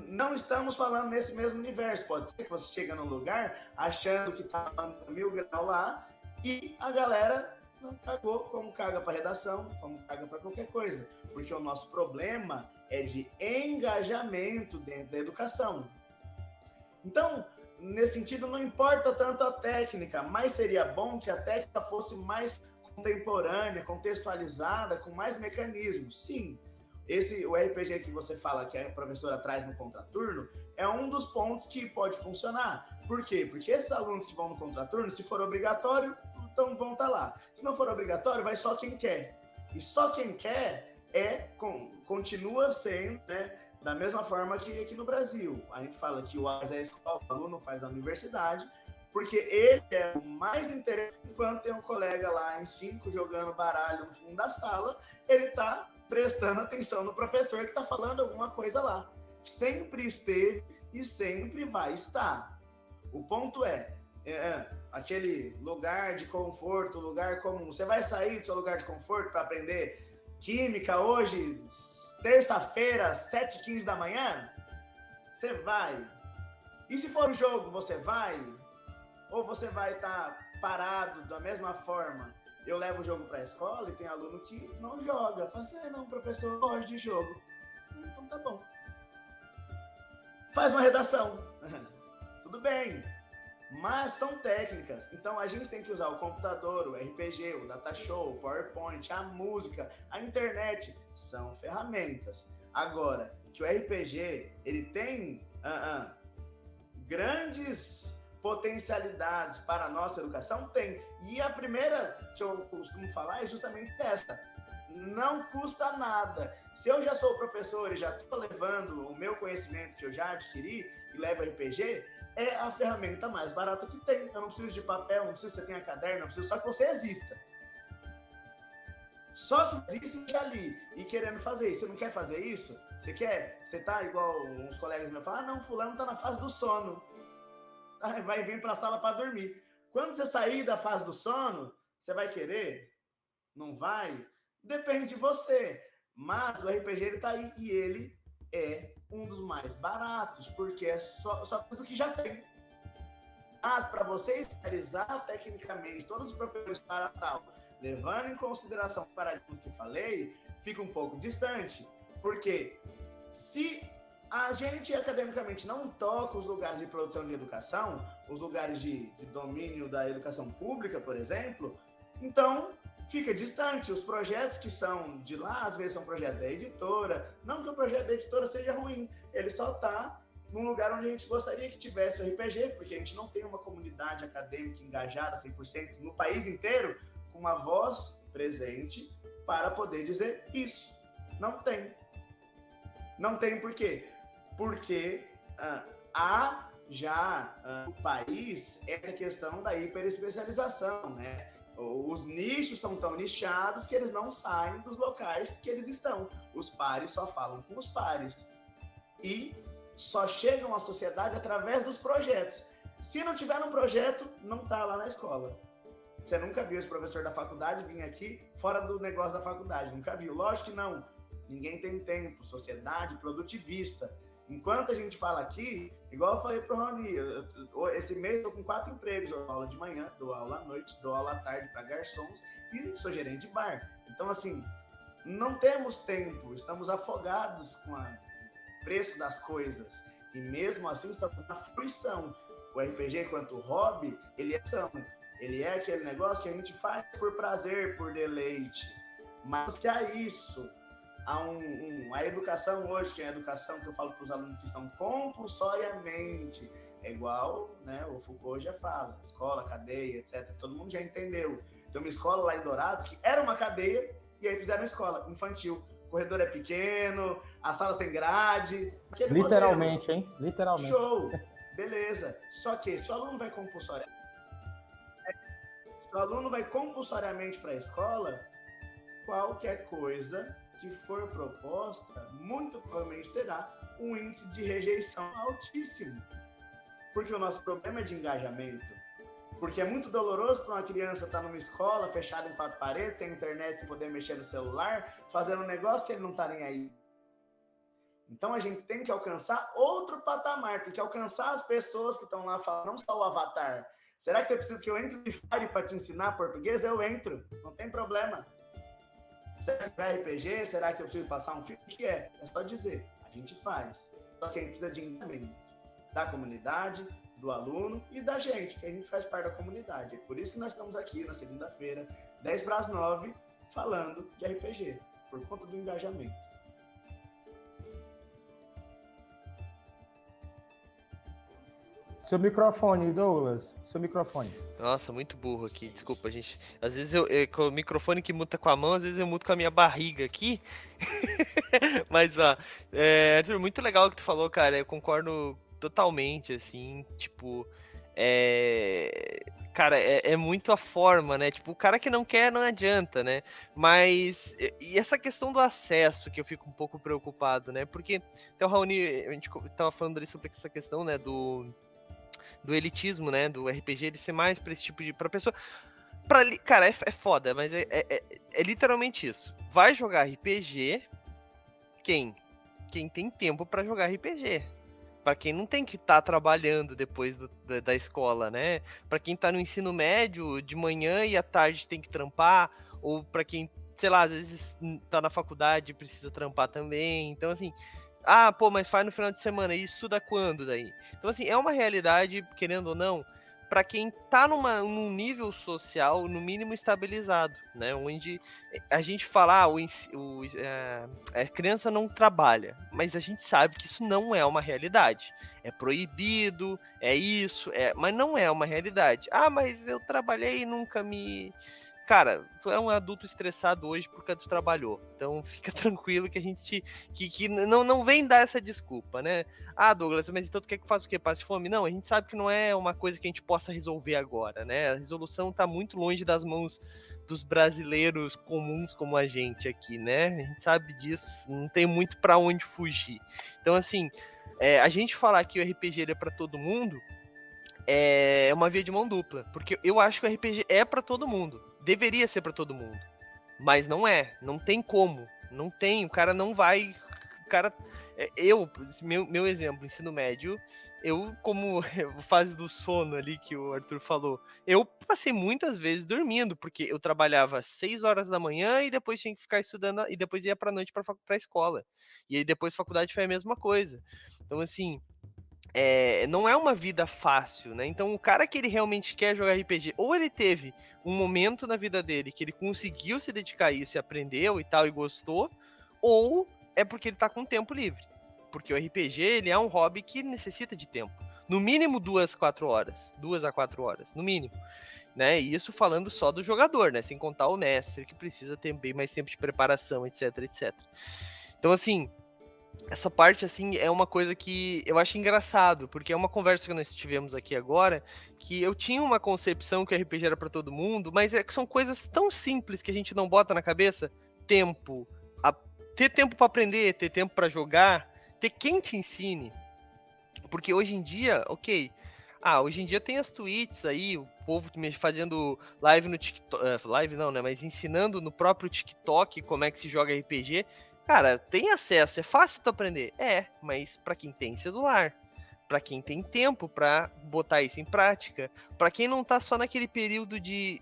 Não estamos falando nesse mesmo universo. Pode ser que você chega num lugar achando que tá 1000 graus lá e a galera não cagou, como caga para redação, como caga para qualquer coisa. Porque o nosso problema é de engajamento dentro da educação. Então, nesse sentido, não importa tanto a técnica, mas seria bom que a técnica fosse mais contemporânea, contextualizada, com mais mecanismos. Sim, o RPG que você fala que a professora traz no contraturno é um dos pontos que pode funcionar. Por quê? Porque esses alunos que vão no contraturno, se for obrigatório, então vão estar lá. Se não for obrigatório, vai só quem quer. E só quem quer continua sendo, né, da mesma forma que aqui no Brasil. A gente fala que o AIS é a escola, o aluno faz a universidade, porque ele é o mais interessante. Enquanto tem um colega lá em 5 jogando baralho no fundo da sala, ele está prestando atenção no professor que está falando alguma coisa lá. Sempre esteve e sempre vai estar. O ponto é aquele lugar de conforto, lugar comum. Você vai sair do seu lugar de conforto para aprender química hoje, terça-feira, 7h15 da manhã? Você vai. E se for um jogo, você vai? Ou você vai estar parado da mesma forma? Eu levo o jogo para a escola e tem aluno que não joga. Fala assim, não, professor, eu gosto de jogo. Então tá bom. Faz uma redação. Tudo bem. Mas são técnicas. Então a gente tem que usar o computador, o RPG, o Datashow, o PowerPoint, a música, a internet. São ferramentas. Agora, que o RPG ele tem grandes potencialidades para a nossa educação, tem. E a primeira que eu costumo falar é justamente essa. Não custa nada. Se eu já sou professor e já estou levando o meu conhecimento que eu já adquiri e levo RPG, é a ferramenta mais barata que tem. Eu não preciso de papel, não preciso que você tenha caderno, não preciso só que você exista. Só que existe ali e querendo fazer isso. Você não quer fazer isso? Você quer? Você tá igual uns colegas meus falam, não, fulano tá na fase do sono. Vai vir para a sala para dormir. Quando você sair da fase do sono, você vai querer? Não vai? Depende de você. Mas o RPG ele tá aí e ele é um dos mais baratos, porque é só tudo que já tem. Mas para você especializar tecnicamente todos os professores para tal, levando em consideração os paradigmas que falei, fica um pouco distante. Porque se a gente academicamente não toca os lugares de produção de educação, os lugares de domínio da educação pública, por exemplo, então fica distante. Os projetos que são de lá, às vezes são projetos da editora. Não que o projeto da editora seja ruim, ele só está num lugar onde a gente gostaria que tivesse o RPG, porque a gente não tem uma comunidade acadêmica engajada 100% no país inteiro, com uma voz presente para poder dizer isso. Não tem. Não tem por quê? Porque há já no país essa questão da hiperespecialização, né? Os nichos são tão nichados que eles não saem dos locais que eles estão. Os pares só falam com os pares. E só chegam à sociedade através dos projetos. Se não tiver um projeto, não está lá na escola. Você nunca viu esse professor da faculdade vir aqui fora do negócio da faculdade. Nunca viu. Lógico que não. Ninguém tem tempo. Sociedade produtivista. Enquanto a gente fala aqui, igual eu falei pro Rony, esse mês eu tô com 4 empregos. Eu dou aula de manhã, dou aula à noite, dou aula à tarde para garçons e sou gerente de bar. Então, assim, não temos tempo, estamos afogados com o preço das coisas. E mesmo assim, estamos na fruição. O RPG, enquanto hobby, ele é aquele negócio que a gente faz por prazer, por deleite. Mas se há isso, a educação hoje, que é a educação que eu falo para os alunos que estão compulsoriamente, é igual, né, o Foucault já fala, escola, cadeia, etc. Todo mundo já entendeu. Tem uma escola lá em Dourados que era uma cadeia e aí fizeram escola infantil, corredor é pequeno, as salas têm grade. Literalmente, hein? Literalmente. Show! Beleza. Só que se o aluno vai compulsoriamente para a escola, qualquer coisa que for proposta, muito provavelmente terá um índice de rejeição altíssimo. Porque o nosso problema é de engajamento. Porque é muito doloroso para uma criança estar numa escola fechada em 4 paredes, sem internet, sem poder mexer no celular, fazendo um negócio que ele não está nem aí. Então a gente tem que alcançar outro patamar, tem que alcançar as pessoas que estão lá falando, não só o avatar. Será que você precisa que eu entre no Fire para te ensinar português? Eu entro, não tem problema. Será que é RPG? Será que eu preciso passar um filme? O que é? É só dizer, a gente faz. Só que a gente precisa de engajamento da comunidade, do aluno e da gente, que a gente faz parte da comunidade. É por isso que nós estamos aqui na segunda-feira, 10 para as 9, falando de RPG, por conta do engajamento. Seu microfone, Douglas. Seu microfone. Nossa, muito burro aqui, desculpa, gente. Às vezes com o microfone que muta com a mão, às vezes eu muto com a minha barriga aqui. Mas, ó, Arthur, muito legal o que tu falou, cara. Eu concordo totalmente, assim, tipo, cara, é muito a forma, né? Tipo, o cara que não quer não adianta, né? Mas, e essa questão do acesso que eu fico um pouco preocupado, né? Porque, então, Raoni, a gente tava falando ali sobre essa questão, né, do elitismo, né, do RPG, ele ser mais pra esse tipo de, pra pessoa, cara, é foda, mas é literalmente isso. Vai jogar RPG quem tem tempo pra jogar RPG. Pra quem não tem que estar trabalhando depois da escola, né? Pra quem tá no ensino médio, de manhã e à tarde tem que trampar, ou pra quem, sei lá, às vezes tá na faculdade e precisa trampar também. Então, assim, pô, mas faz no final de semana, e estuda quando daí? Então, assim, é uma realidade, querendo ou não, pra quem tá num nível social, no mínimo, estabilizado, né? Onde a gente fala, a criança não trabalha, mas a gente sabe que isso não é uma realidade. É proibido, é isso, mas não é uma realidade. Mas eu trabalhei e nunca me... Cara, tu é um adulto estressado hoje porque tu trabalhou. Então fica tranquilo que a gente que não vem dar essa desculpa, né? Douglas, mas então tu quer que eu faça o quê? Passe fome? Não, a gente sabe que não é uma coisa que a gente possa resolver agora, né? A resolução tá muito longe das mãos dos brasileiros comuns como a gente aqui, né? A gente sabe disso, não tem muito para onde fugir. Então, assim, a gente falar que o RPG ele é para todo mundo é uma via de mão dupla, porque eu acho que o RPG é para todo mundo. Deveria ser para todo mundo, mas não é, não tem como, não tem, o cara não vai, o cara, meu exemplo, ensino médio, eu como fase do sono ali que o Arthur falou, eu passei muitas vezes dormindo, porque eu trabalhava 6 horas da manhã e depois tinha que ficar estudando, e depois ia pra noite pra escola, e aí depois faculdade foi a mesma coisa, então assim, não é uma vida fácil, né? Então, o cara que ele realmente quer jogar RPG, ou ele teve um momento na vida dele que ele conseguiu se dedicar a isso e aprendeu e tal, e gostou, ou é porque ele tá com tempo livre. Porque o RPG, ele é um hobby que necessita de tempo. No mínimo 2 a 4 horas, no mínimo. Né? E isso falando só do jogador, né? Sem contar o mestre, que precisa ter bem mais tempo de preparação, etc, etc. Então, assim, essa parte, assim, é uma coisa que eu acho engraçado, porque é uma conversa que nós tivemos aqui agora, que eu tinha uma concepção que o RPG era pra todo mundo, mas que são coisas tão simples que a gente não bota na cabeça. Tempo, ter tempo pra aprender, ter tempo pra jogar, ter quem te ensine. Porque hoje em dia, hoje em dia tem as tweets aí, o povo fazendo live no TikTok, live não, né, mas ensinando no próprio TikTok como é que se joga RPG. Cara, tem acesso, é fácil tu aprender. Mas pra quem tem celular, pra quem tem tempo pra botar isso em prática, pra quem não tá só naquele período de,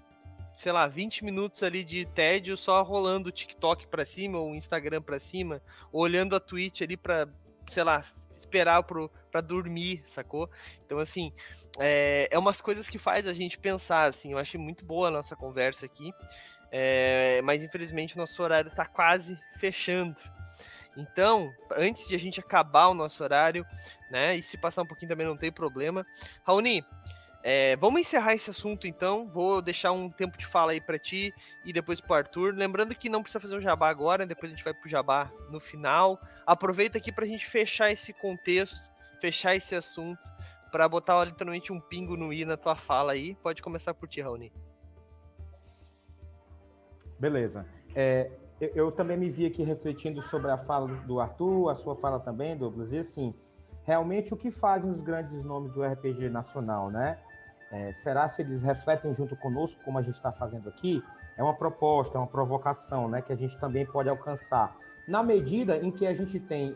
sei lá, 20 minutos ali de tédio só rolando o TikTok pra cima, ou o Instagram pra cima, ou olhando a Twitch ali pra, sei lá, esperar pra dormir, sacou? Então, assim, é umas coisas que faz a gente pensar, assim, eu achei muito boa a nossa conversa aqui, mas infelizmente o nosso horário tá quase fechando. Então, antes de a gente acabar o nosso horário, né, e se passar um pouquinho também não tem problema, Raoni, Vamos encerrar esse assunto então. Vou deixar um tempo de fala aí pra ti e depois pro Arthur. Lembrando que não precisa fazer um jabá agora, depois a gente vai pro jabá no final. Aproveita aqui pra gente fechar esse contexto, fechar esse assunto, pra botar literalmente um pingo no i na tua fala aí. Pode começar por ti, Raoni. Beleza. Eu também me vi aqui refletindo sobre a fala do Arthur, a sua fala também, Douglas, e assim, realmente o que fazem os grandes nomes do RPG nacional, né? Será se eles refletem junto conosco, como a gente está fazendo aqui? É uma proposta, é uma provocação, né? Que a gente também pode alcançar, na medida em que a gente tem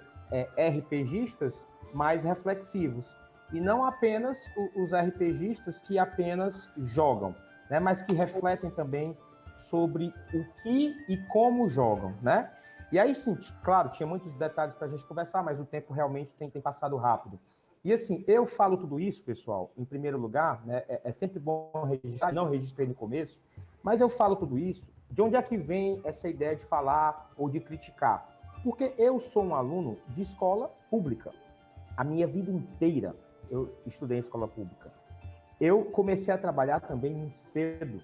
RPGistas mais reflexivos, e não apenas os RPGistas que apenas jogam, né? Mas que refletem também sobre o que e como jogam, né? E aí, sim, claro, tinha muitos detalhes para a gente conversar, mas o tempo realmente tem passado rápido. E assim, eu falo tudo isso, pessoal, em primeiro lugar, né? É sempre bom registrar, não registrei no começo, mas eu falo tudo isso, de onde é que vem essa ideia de falar ou de criticar? Porque eu sou um aluno de escola pública. A minha vida inteira eu estudei em escola pública. Eu comecei a trabalhar também muito cedo.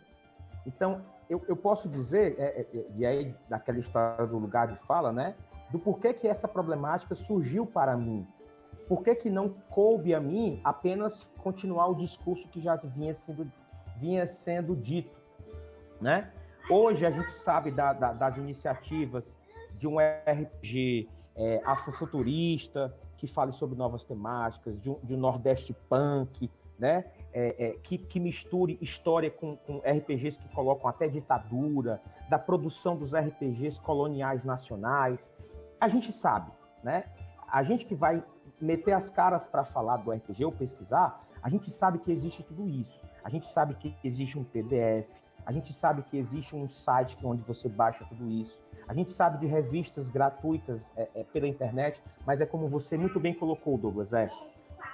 Então, eu posso dizer, e aí daquela história do lugar de fala, né? Do porquê que essa problemática surgiu para mim. Por que não coube a mim apenas continuar o discurso que já vinha sendo dito, né? Hoje a gente sabe das iniciativas de um RPG afrofuturista, que fale sobre novas temáticas, de um Nordeste punk, né? Que misture história com RPGs que colocam até ditadura, da produção dos RPGs coloniais nacionais. A gente sabe, né? A gente que vai meter as caras para falar do RPG ou pesquisar, a gente sabe que existe tudo isso. A gente sabe que existe um PDF, a gente sabe que existe um site onde você baixa tudo isso. A gente sabe de revistas gratuitas pela internet, mas é como você muito bem colocou, Douglas,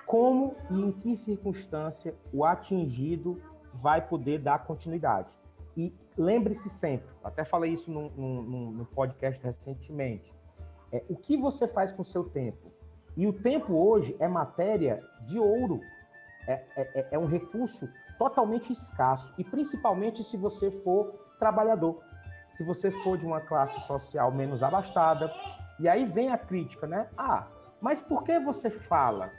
como e em que circunstância o atingido vai poder dar continuidade. E lembre-se sempre, até falei isso num podcast recentemente, o que você faz com o seu tempo? E o tempo hoje é matéria de ouro, é um recurso totalmente escasso, e principalmente se você for trabalhador, se você for de uma classe social menos abastada. E aí vem a crítica, né? Mas por que você fala?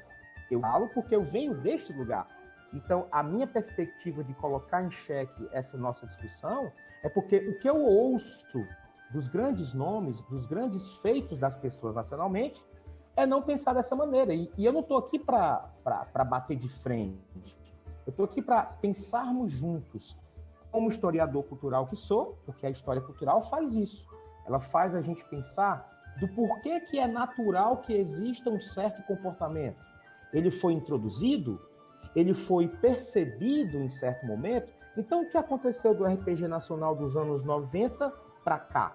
Eu falo porque eu venho deste lugar. Então, a minha perspectiva de colocar em xeque essa nossa discussão é porque o que eu ouço dos grandes nomes, dos grandes feitos das pessoas nacionalmente, é não pensar dessa maneira. E eu não estou aqui para bater de frente. Eu estou aqui para pensarmos juntos, como historiador cultural que sou, porque a história cultural faz isso. Ela faz a gente pensar do porquê que é natural que exista um certo comportamento. Ele foi introduzido, ele foi percebido em certo momento. Então, o que aconteceu do RPG nacional dos anos 90 para cá?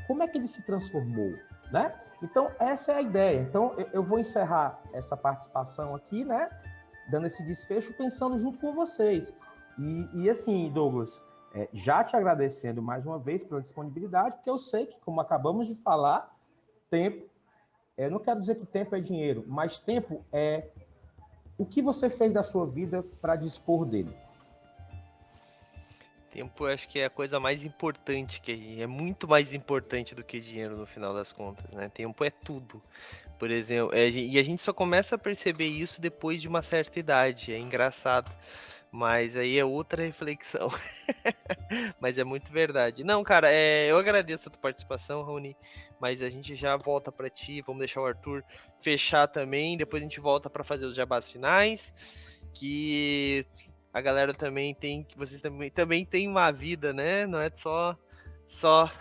Como é que ele se transformou, né? Então, essa é a ideia. Então, eu vou encerrar essa participação aqui, né? Dando esse desfecho, pensando junto com vocês. E assim, Douglas, já te agradecendo mais uma vez pela disponibilidade, porque eu sei que, como acabamos de falar, tempo, eu não quero dizer que tempo é dinheiro, mas tempo é o que você fez da sua vida para dispor dele. Tempo, eu acho que é a coisa mais importante, que é muito mais importante do que dinheiro no final das contas, né? Tempo é tudo. Por exemplo, e a gente só começa a perceber isso depois de uma certa idade, é engraçado. Mas aí é outra reflexão. Mas é muito verdade. Não, cara, eu agradeço a tua participação, Raoni, mas a gente já volta para ti, vamos deixar o Arthur fechar também, depois a gente volta para fazer os jabás finais, que a galera também tem, que vocês também têm uma vida, né? Não é só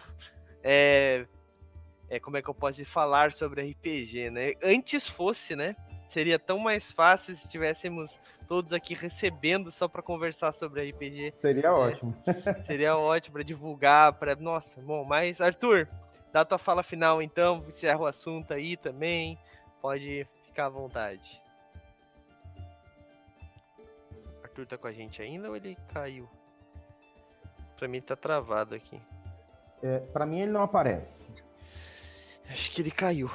como é que eu posso falar sobre RPG, né? Antes fosse, né? Seria tão mais fácil se estivéssemos todos aqui recebendo só para conversar sobre RPG. Seria ótimo. Seria ótimo para divulgar, Nossa, bom, mas Arthur, dá tua fala final então, encerra o assunto aí também, pode ficar à vontade. Arthur tá com a gente ainda ou ele caiu? Para mim tá travado aqui. Para mim ele não aparece. Acho que ele caiu.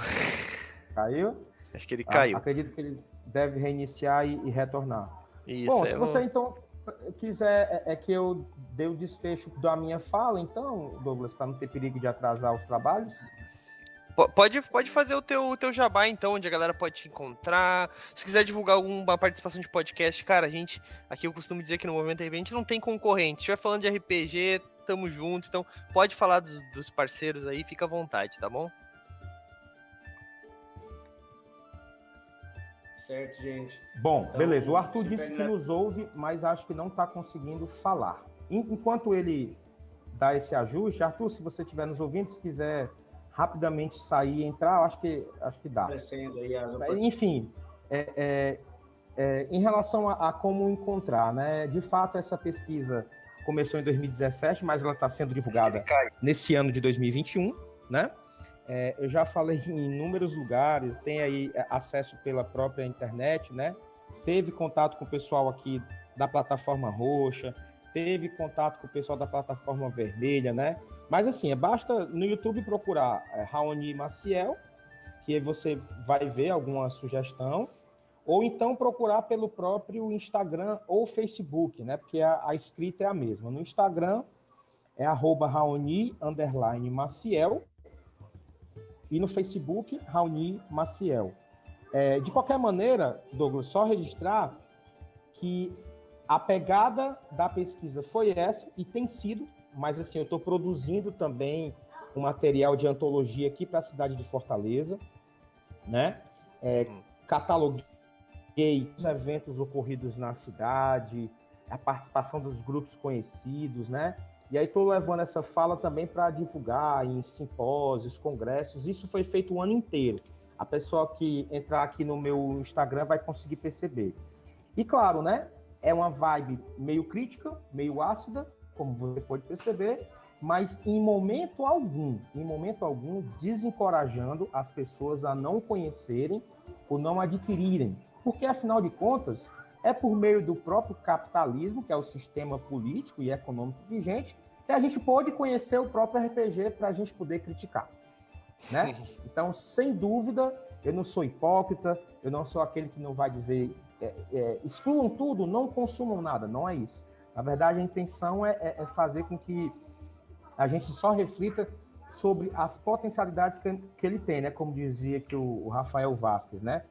Caiu? Acho que ele caiu. Acredito que ele deve reiniciar e retornar. Isso, Bom, se você então quiser que eu dê o desfecho da minha fala, então, Douglas, para não ter perigo de atrasar os trabalhos. Pode fazer o teu jabá, então, onde a galera pode te encontrar. Se quiser divulgar alguma participação de podcast, cara, aqui eu costumo dizer que no Movimento RPG a gente não tem concorrente. Se estiver falando de RPG, tamo junto. Então, pode falar dos parceiros aí, fica à vontade, tá bom? Certo, gente. Bom, Então, beleza. O Arthur se disse que pega- nos ouve, mas acho que não está conseguindo falar. Enquanto ele dá esse ajuste, Arthur, se você estiver nos ouvindo, se quiser rapidamente sair e entrar, acho que dá. Crescendo aí Enfim, em relação a como encontrar, né? De fato, essa pesquisa começou em 2017, mas ela está sendo divulgada nesse ano de 2021, né? Eu já falei em inúmeros lugares, tem aí acesso pela própria internet, né? Teve contato com o pessoal aqui da plataforma roxa, teve contato com o pessoal da plataforma vermelha, né? Mas assim, basta no YouTube procurar Raoni Maciel, que você vai ver alguma sugestão, ou então procurar pelo próprio Instagram ou Facebook, né? Porque a escrita é a mesma. No Instagram é @Raoni_Maciel e no Facebook, Raoni Maciel. De qualquer maneira, Douglas, só registrar que a pegada da pesquisa foi essa e tem sido, mas assim, eu estou produzindo também um material de antologia aqui para a cidade de Fortaleza, né? Cataloguei os eventos ocorridos na cidade, a participação dos grupos conhecidos, né? E aí estou levando essa fala também para divulgar em simpósios, congressos. Isso foi feito o ano inteiro. A pessoa que entrar aqui no meu Instagram vai conseguir perceber. E claro, né? É uma vibe meio crítica, meio ácida, como você pode perceber, mas em momento algum, desencorajando as pessoas a não conhecerem ou não adquirirem. Porque, afinal de contas, é por meio do próprio capitalismo, que é o sistema político e econômico vigente, que a gente pode conhecer o próprio RPG para a gente poder criticar, né? Então, sem dúvida, eu não sou hipócrita, eu não sou aquele que não vai dizer excluam tudo, não consumam nada, não é isso. Na verdade, a intenção é fazer com que a gente só reflita sobre as potencialidades que ele tem, né? Como dizia que o Rafael Vasquez, né?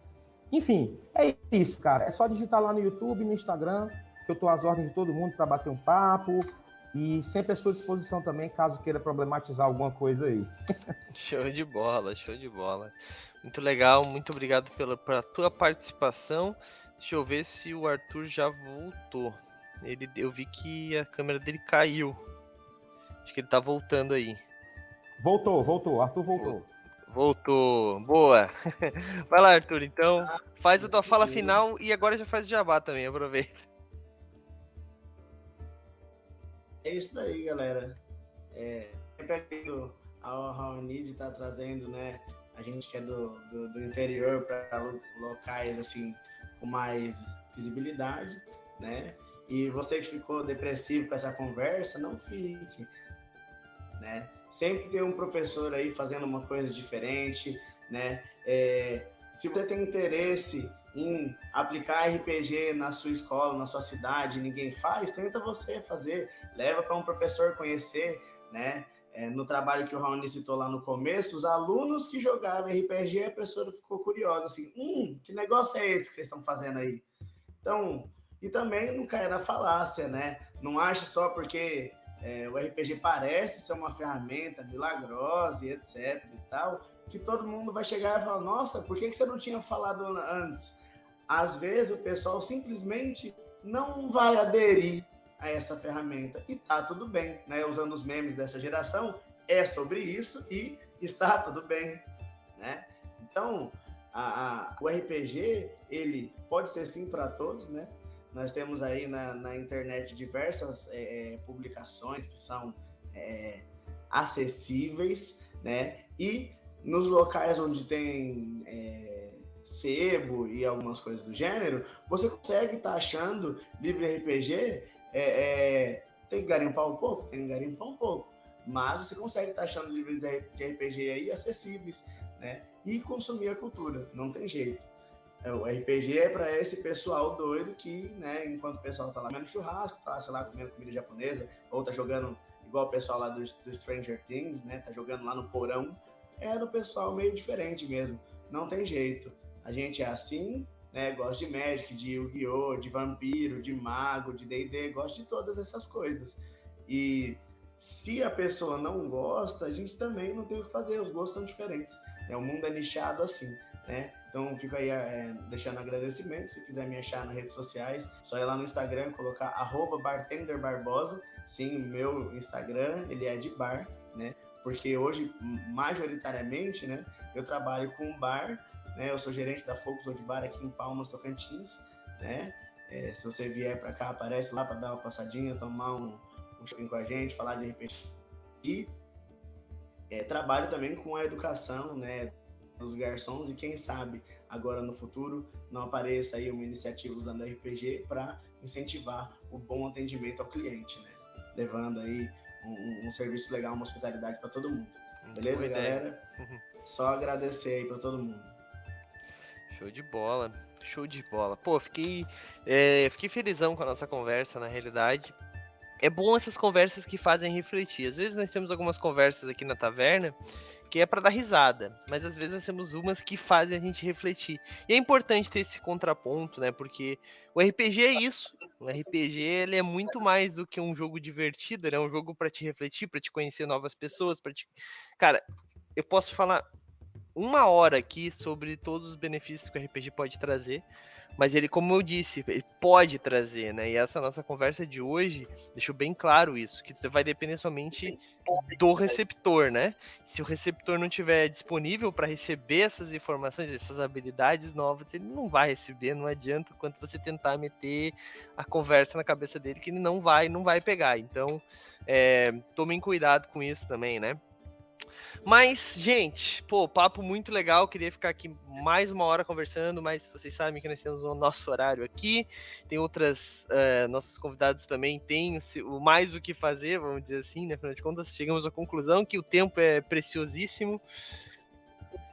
Enfim, é isso, cara. É só digitar lá no YouTube, no Instagram, que eu estou às ordens de todo mundo para bater um papo e sempre à sua disposição também, caso queira problematizar alguma coisa aí. Show de bola, show de bola. Muito legal, muito obrigado pela tua participação. Deixa eu ver se o Arthur já voltou. Eu vi que a câmera dele caiu. Acho que ele tá voltando aí. Voltou. Arthur voltou. Voltou, boa. Vai lá, Arthur, então. Faz a tua fala final e agora já faz o jabá também, aproveita. É isso daí, galera. Sempre aquilo a Raoni de estar trazendo, né? A gente que é do interior para locais assim com mais visibilidade, né? E você que ficou depressivo com essa conversa, não fique, né? Sempre tem um professor aí fazendo uma coisa diferente, né? Se você tem interesse em aplicar RPG na sua escola, na sua cidade, ninguém faz, tenta você fazer, leva para um professor conhecer, né? No trabalho que o Raoni citou lá no começo, os alunos que jogavam RPG, a professora ficou curiosa, assim, que negócio é esse que vocês estão fazendo aí? Então, e também não caia na falácia, né? Não ache só porque o RPG parece ser uma ferramenta milagrosa e etc e tal, que todo mundo vai chegar e falar, nossa, por que você não tinha falado antes? Às vezes o pessoal simplesmente não vai aderir a essa ferramenta e tá tudo bem, né? Usando os memes dessa geração, é sobre isso e está tudo bem, né? Então, o RPG, ele pode ser sim para todos, né? Nós temos aí na internet diversas publicações que são acessíveis, né? E nos locais onde tem sebo e algumas coisas do gênero, você consegue estar achando livre RPG. Tem que garimpar um pouco? Tem que garimpar um pouco. Mas você consegue estar achando livros de RPG aí acessíveis, né? E consumir a cultura, não tem jeito. O RPG é para esse pessoal doido que, né, enquanto o pessoal tá lá comendo churrasco, tá, sei lá, comendo comida japonesa, ou tá jogando igual o pessoal lá do Stranger Things, né, tá jogando lá no porão, é do pessoal meio diferente mesmo. Não tem jeito. A gente é assim, né, gosta de Magic, de Yu-Gi-Oh!, de Vampiro, de Mago, de D&D, gosta de todas essas coisas. E se a pessoa não gosta, a gente também não tem o que fazer, os gostos são diferentes. O mundo é nichado assim, né? Então fico aí deixando agradecimento. Se quiser me achar nas redes sociais, só ir lá no Instagram, colocar @bartenderbarbosa. Sim, o meu Instagram, ele é de bar, né? Porque hoje, majoritariamente, né, eu trabalho com bar, né? Eu sou gerente da Focus Old Bar aqui em Palmas, Tocantins, né? Se você vier para cá, aparece lá para dar uma passadinha, tomar um shopping com a gente, falar de RPG. E trabalho também com a educação, né, dos garçons, e quem sabe agora no futuro não apareça aí uma iniciativa usando RPG para incentivar o bom atendimento ao cliente, né, levando aí um serviço legal, uma hospitalidade para todo mundo. Beleza, galera? Só agradecer aí para todo mundo. Show de bola, show de bola. Pô, fiquei felizão com a nossa conversa, na realidade. É bom essas conversas que fazem refletir. Às vezes nós temos algumas conversas aqui na taverna que é para dar risada, mas às vezes nós temos umas que fazem a gente refletir. E é importante ter esse contraponto, né? Porque o RPG é isso. O RPG ele é muito mais do que um jogo divertido, ele é um jogo para te refletir, para te conhecer novas pessoas, Cara, eu posso falar 1 hora aqui sobre todos os benefícios que o RPG pode trazer, mas ele, como eu disse, ele pode trazer, né? E essa nossa conversa de hoje deixou bem claro isso, que vai depender somente do receptor, né? Se o receptor não estiver disponível para receber essas informações, essas habilidades novas, ele não vai receber, não adianta quanto você tentar meter a conversa na cabeça dele, que ele não vai pegar. Então, tomem cuidado com isso também, né? Mas, gente, pô, papo muito legal. Queria ficar aqui mais 1 hora conversando, mas vocês sabem que nós temos o nosso horário aqui. Tem nossos convidados também têm mais o que fazer, vamos dizer assim, né? Afinal de contas, chegamos à conclusão que o tempo é preciosíssimo.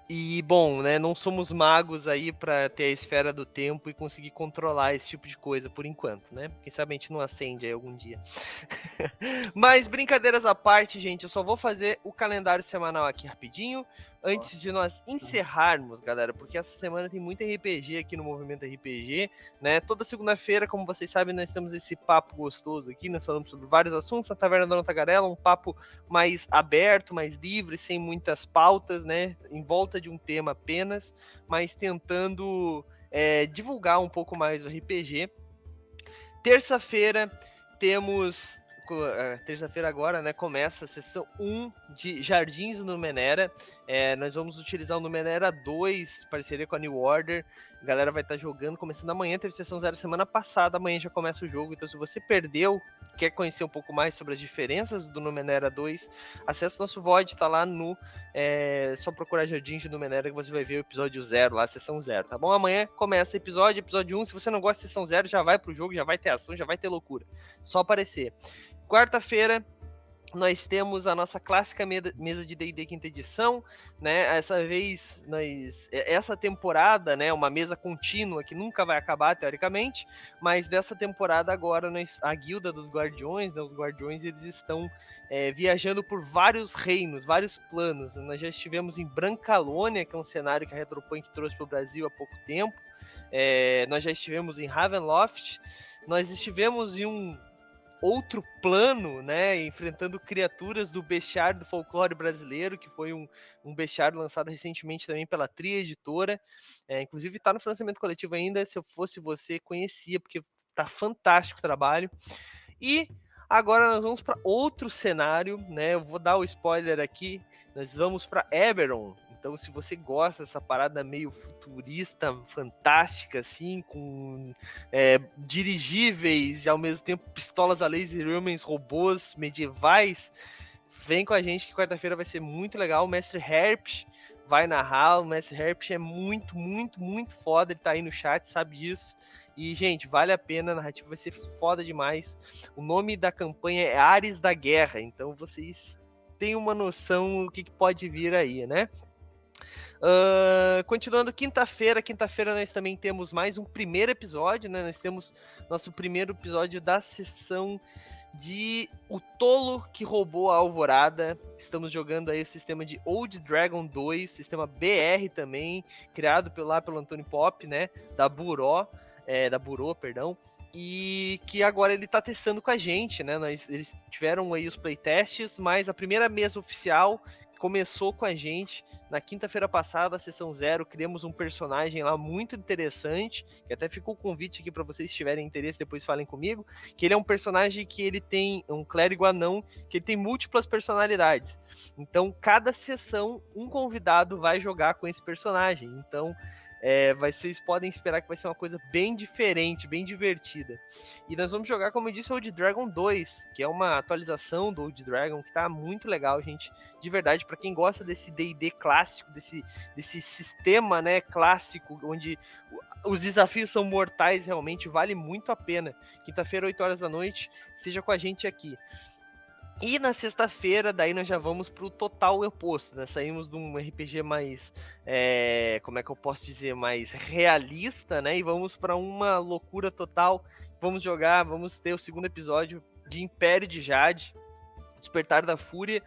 E, bom, né, não somos magos aí para ter a esfera do tempo e conseguir controlar esse tipo de coisa por enquanto, né? Quem sabe a gente não acende aí algum dia. Mas, brincadeiras à parte, gente, eu só vou fazer o calendário semanal aqui rapidinho, antes de nós encerrarmos, galera, porque essa semana tem muito RPG aqui no Movimento RPG, né? Toda segunda-feira, como vocês sabem, nós temos esse papo gostoso aqui, nós falamos sobre vários assuntos na Taverna da Dona Tagarela, um papo mais aberto, mais livre, sem muitas pautas, né? Em volta de um tema apenas, mas tentando divulgar um pouco mais o RPG. Terça-feira temos... terça-feira agora, né, começa a sessão 1 de Jardins do Numenera. Nós vamos utilizar o Numenera 2, parceria com a New Order. A galera vai estar jogando, começando amanhã, teve sessão 0 semana passada, amanhã já começa o jogo. Então, se você perdeu, quer conhecer um pouco mais sobre as diferenças do Numenera 2, acesse o nosso VOD, tá lá no... só procurar Jardins do Numenera que você vai ver o episódio 0 lá, sessão 0, tá bom? Amanhã começa episódio 1. Se você não gosta de sessão 0, já vai pro jogo, já vai ter ação, já vai ter loucura. Só aparecer. Quarta-feira, nós temos a nossa clássica mesa de D&D quinta edição, né? Essa temporada, né? Uma mesa contínua que nunca vai acabar, teoricamente, mas dessa temporada agora, a Guilda dos Guardiões, né? Os Guardiões, eles estão viajando por vários reinos, vários planos. Nós já estivemos em Brancalônia, que é um cenário que a Retropunk trouxe para o Brasil há pouco tempo. Nós já estivemos em Ravenloft. Nós estivemos em um outro plano, né, enfrentando criaturas do bestiário do folclore brasileiro, que foi um bestiário lançado recentemente também pela Tria Editora, inclusive está no financiamento coletivo ainda, se eu fosse você, conhecia, porque tá fantástico o trabalho. E agora nós vamos para outro cenário, né, eu vou dar o spoiler aqui, nós vamos para Eberron. Então, se você gosta dessa parada meio futurista, fantástica, assim, com dirigíveis e ao mesmo tempo pistolas a laser, homens, robôs medievais, vem com a gente que quarta-feira vai ser muito legal. O Mestre Herpes vai narrar. O Mestre Herpes é muito, muito, muito foda. Ele tá aí no chat, sabe disso. E, gente, vale a pena. A narrativa vai ser foda demais. O nome da campanha é Ares da Guerra. Então, vocês têm uma noção do que pode vir aí, né? Continuando, quinta-feira nós também temos mais um primeiro episódio, né? Nós temos nosso primeiro episódio da sessão de O Tolo que Roubou a Alvorada. Estamos jogando aí o sistema de Old Dragon 2, sistema BR também, criado pelo Antônio Pop, né? Da Buró, perdão. E que agora ele tá testando com a gente, né? Eles tiveram aí os playtests, mas a primeira mesa oficial começou com a gente na quinta-feira passada, a sessão 0, criamos um personagem lá muito interessante, que até ficou o convite aqui para vocês, se tiverem interesse, depois falem comigo, que ele é um personagem que ele tem, um clérigo anão, que ele tem múltiplas personalidades. Então, cada sessão, um convidado vai jogar com esse personagem. Então, vocês podem esperar que vai ser uma coisa bem diferente, bem divertida. E nós vamos jogar, como eu disse, Old Dragon 2, que é uma atualização do Old Dragon, que tá muito legal, gente. De verdade, para quem gosta desse D&D clássico, desse sistema, né, clássico, onde os desafios são mortais, realmente vale muito a pena. Quinta-feira, 8 horas da noite, esteja com a gente aqui. E na sexta-feira, daí nós já vamos pro total oposto, né? Saímos de um RPG mais, como é que eu posso dizer, mais realista, né? E vamos para uma loucura total. Vamos ter o segundo episódio de Império de Jade, Despertar da Fúria,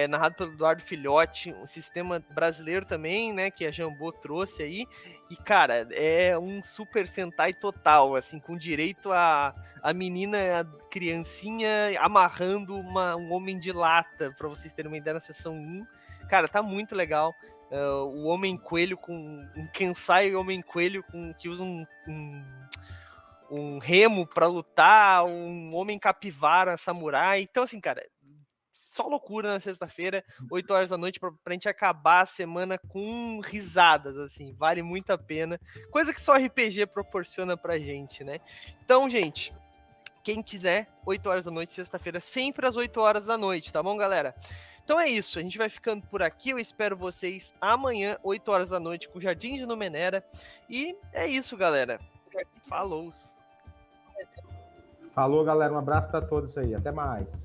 narrado pelo Eduardo Filhote, um sistema brasileiro também, né, que a Jambô trouxe aí, e cara, é um Super Sentai total, assim, com direito a menina, a criancinha amarrando um homem de lata, pra vocês terem uma ideia, na sessão 1, cara, tá muito legal. O Homem Coelho com um Kensai Homem Coelho que usa um remo pra lutar, um homem capivara samurai. Então, assim, cara, só loucura na sexta-feira, 8 horas da noite, pra gente acabar a semana com risadas, assim, vale muito a pena. Coisa que só RPG proporciona pra gente, né? Então, gente, quem quiser, 8 horas da noite, sexta-feira, sempre às 8 horas da noite, tá bom, galera? Então é isso, a gente vai ficando por aqui, eu espero vocês amanhã, 8 horas da noite, com o Jardim de Numenera. E é isso, galera. Falou! Falou, galera. Um abraço para todos aí. Até mais.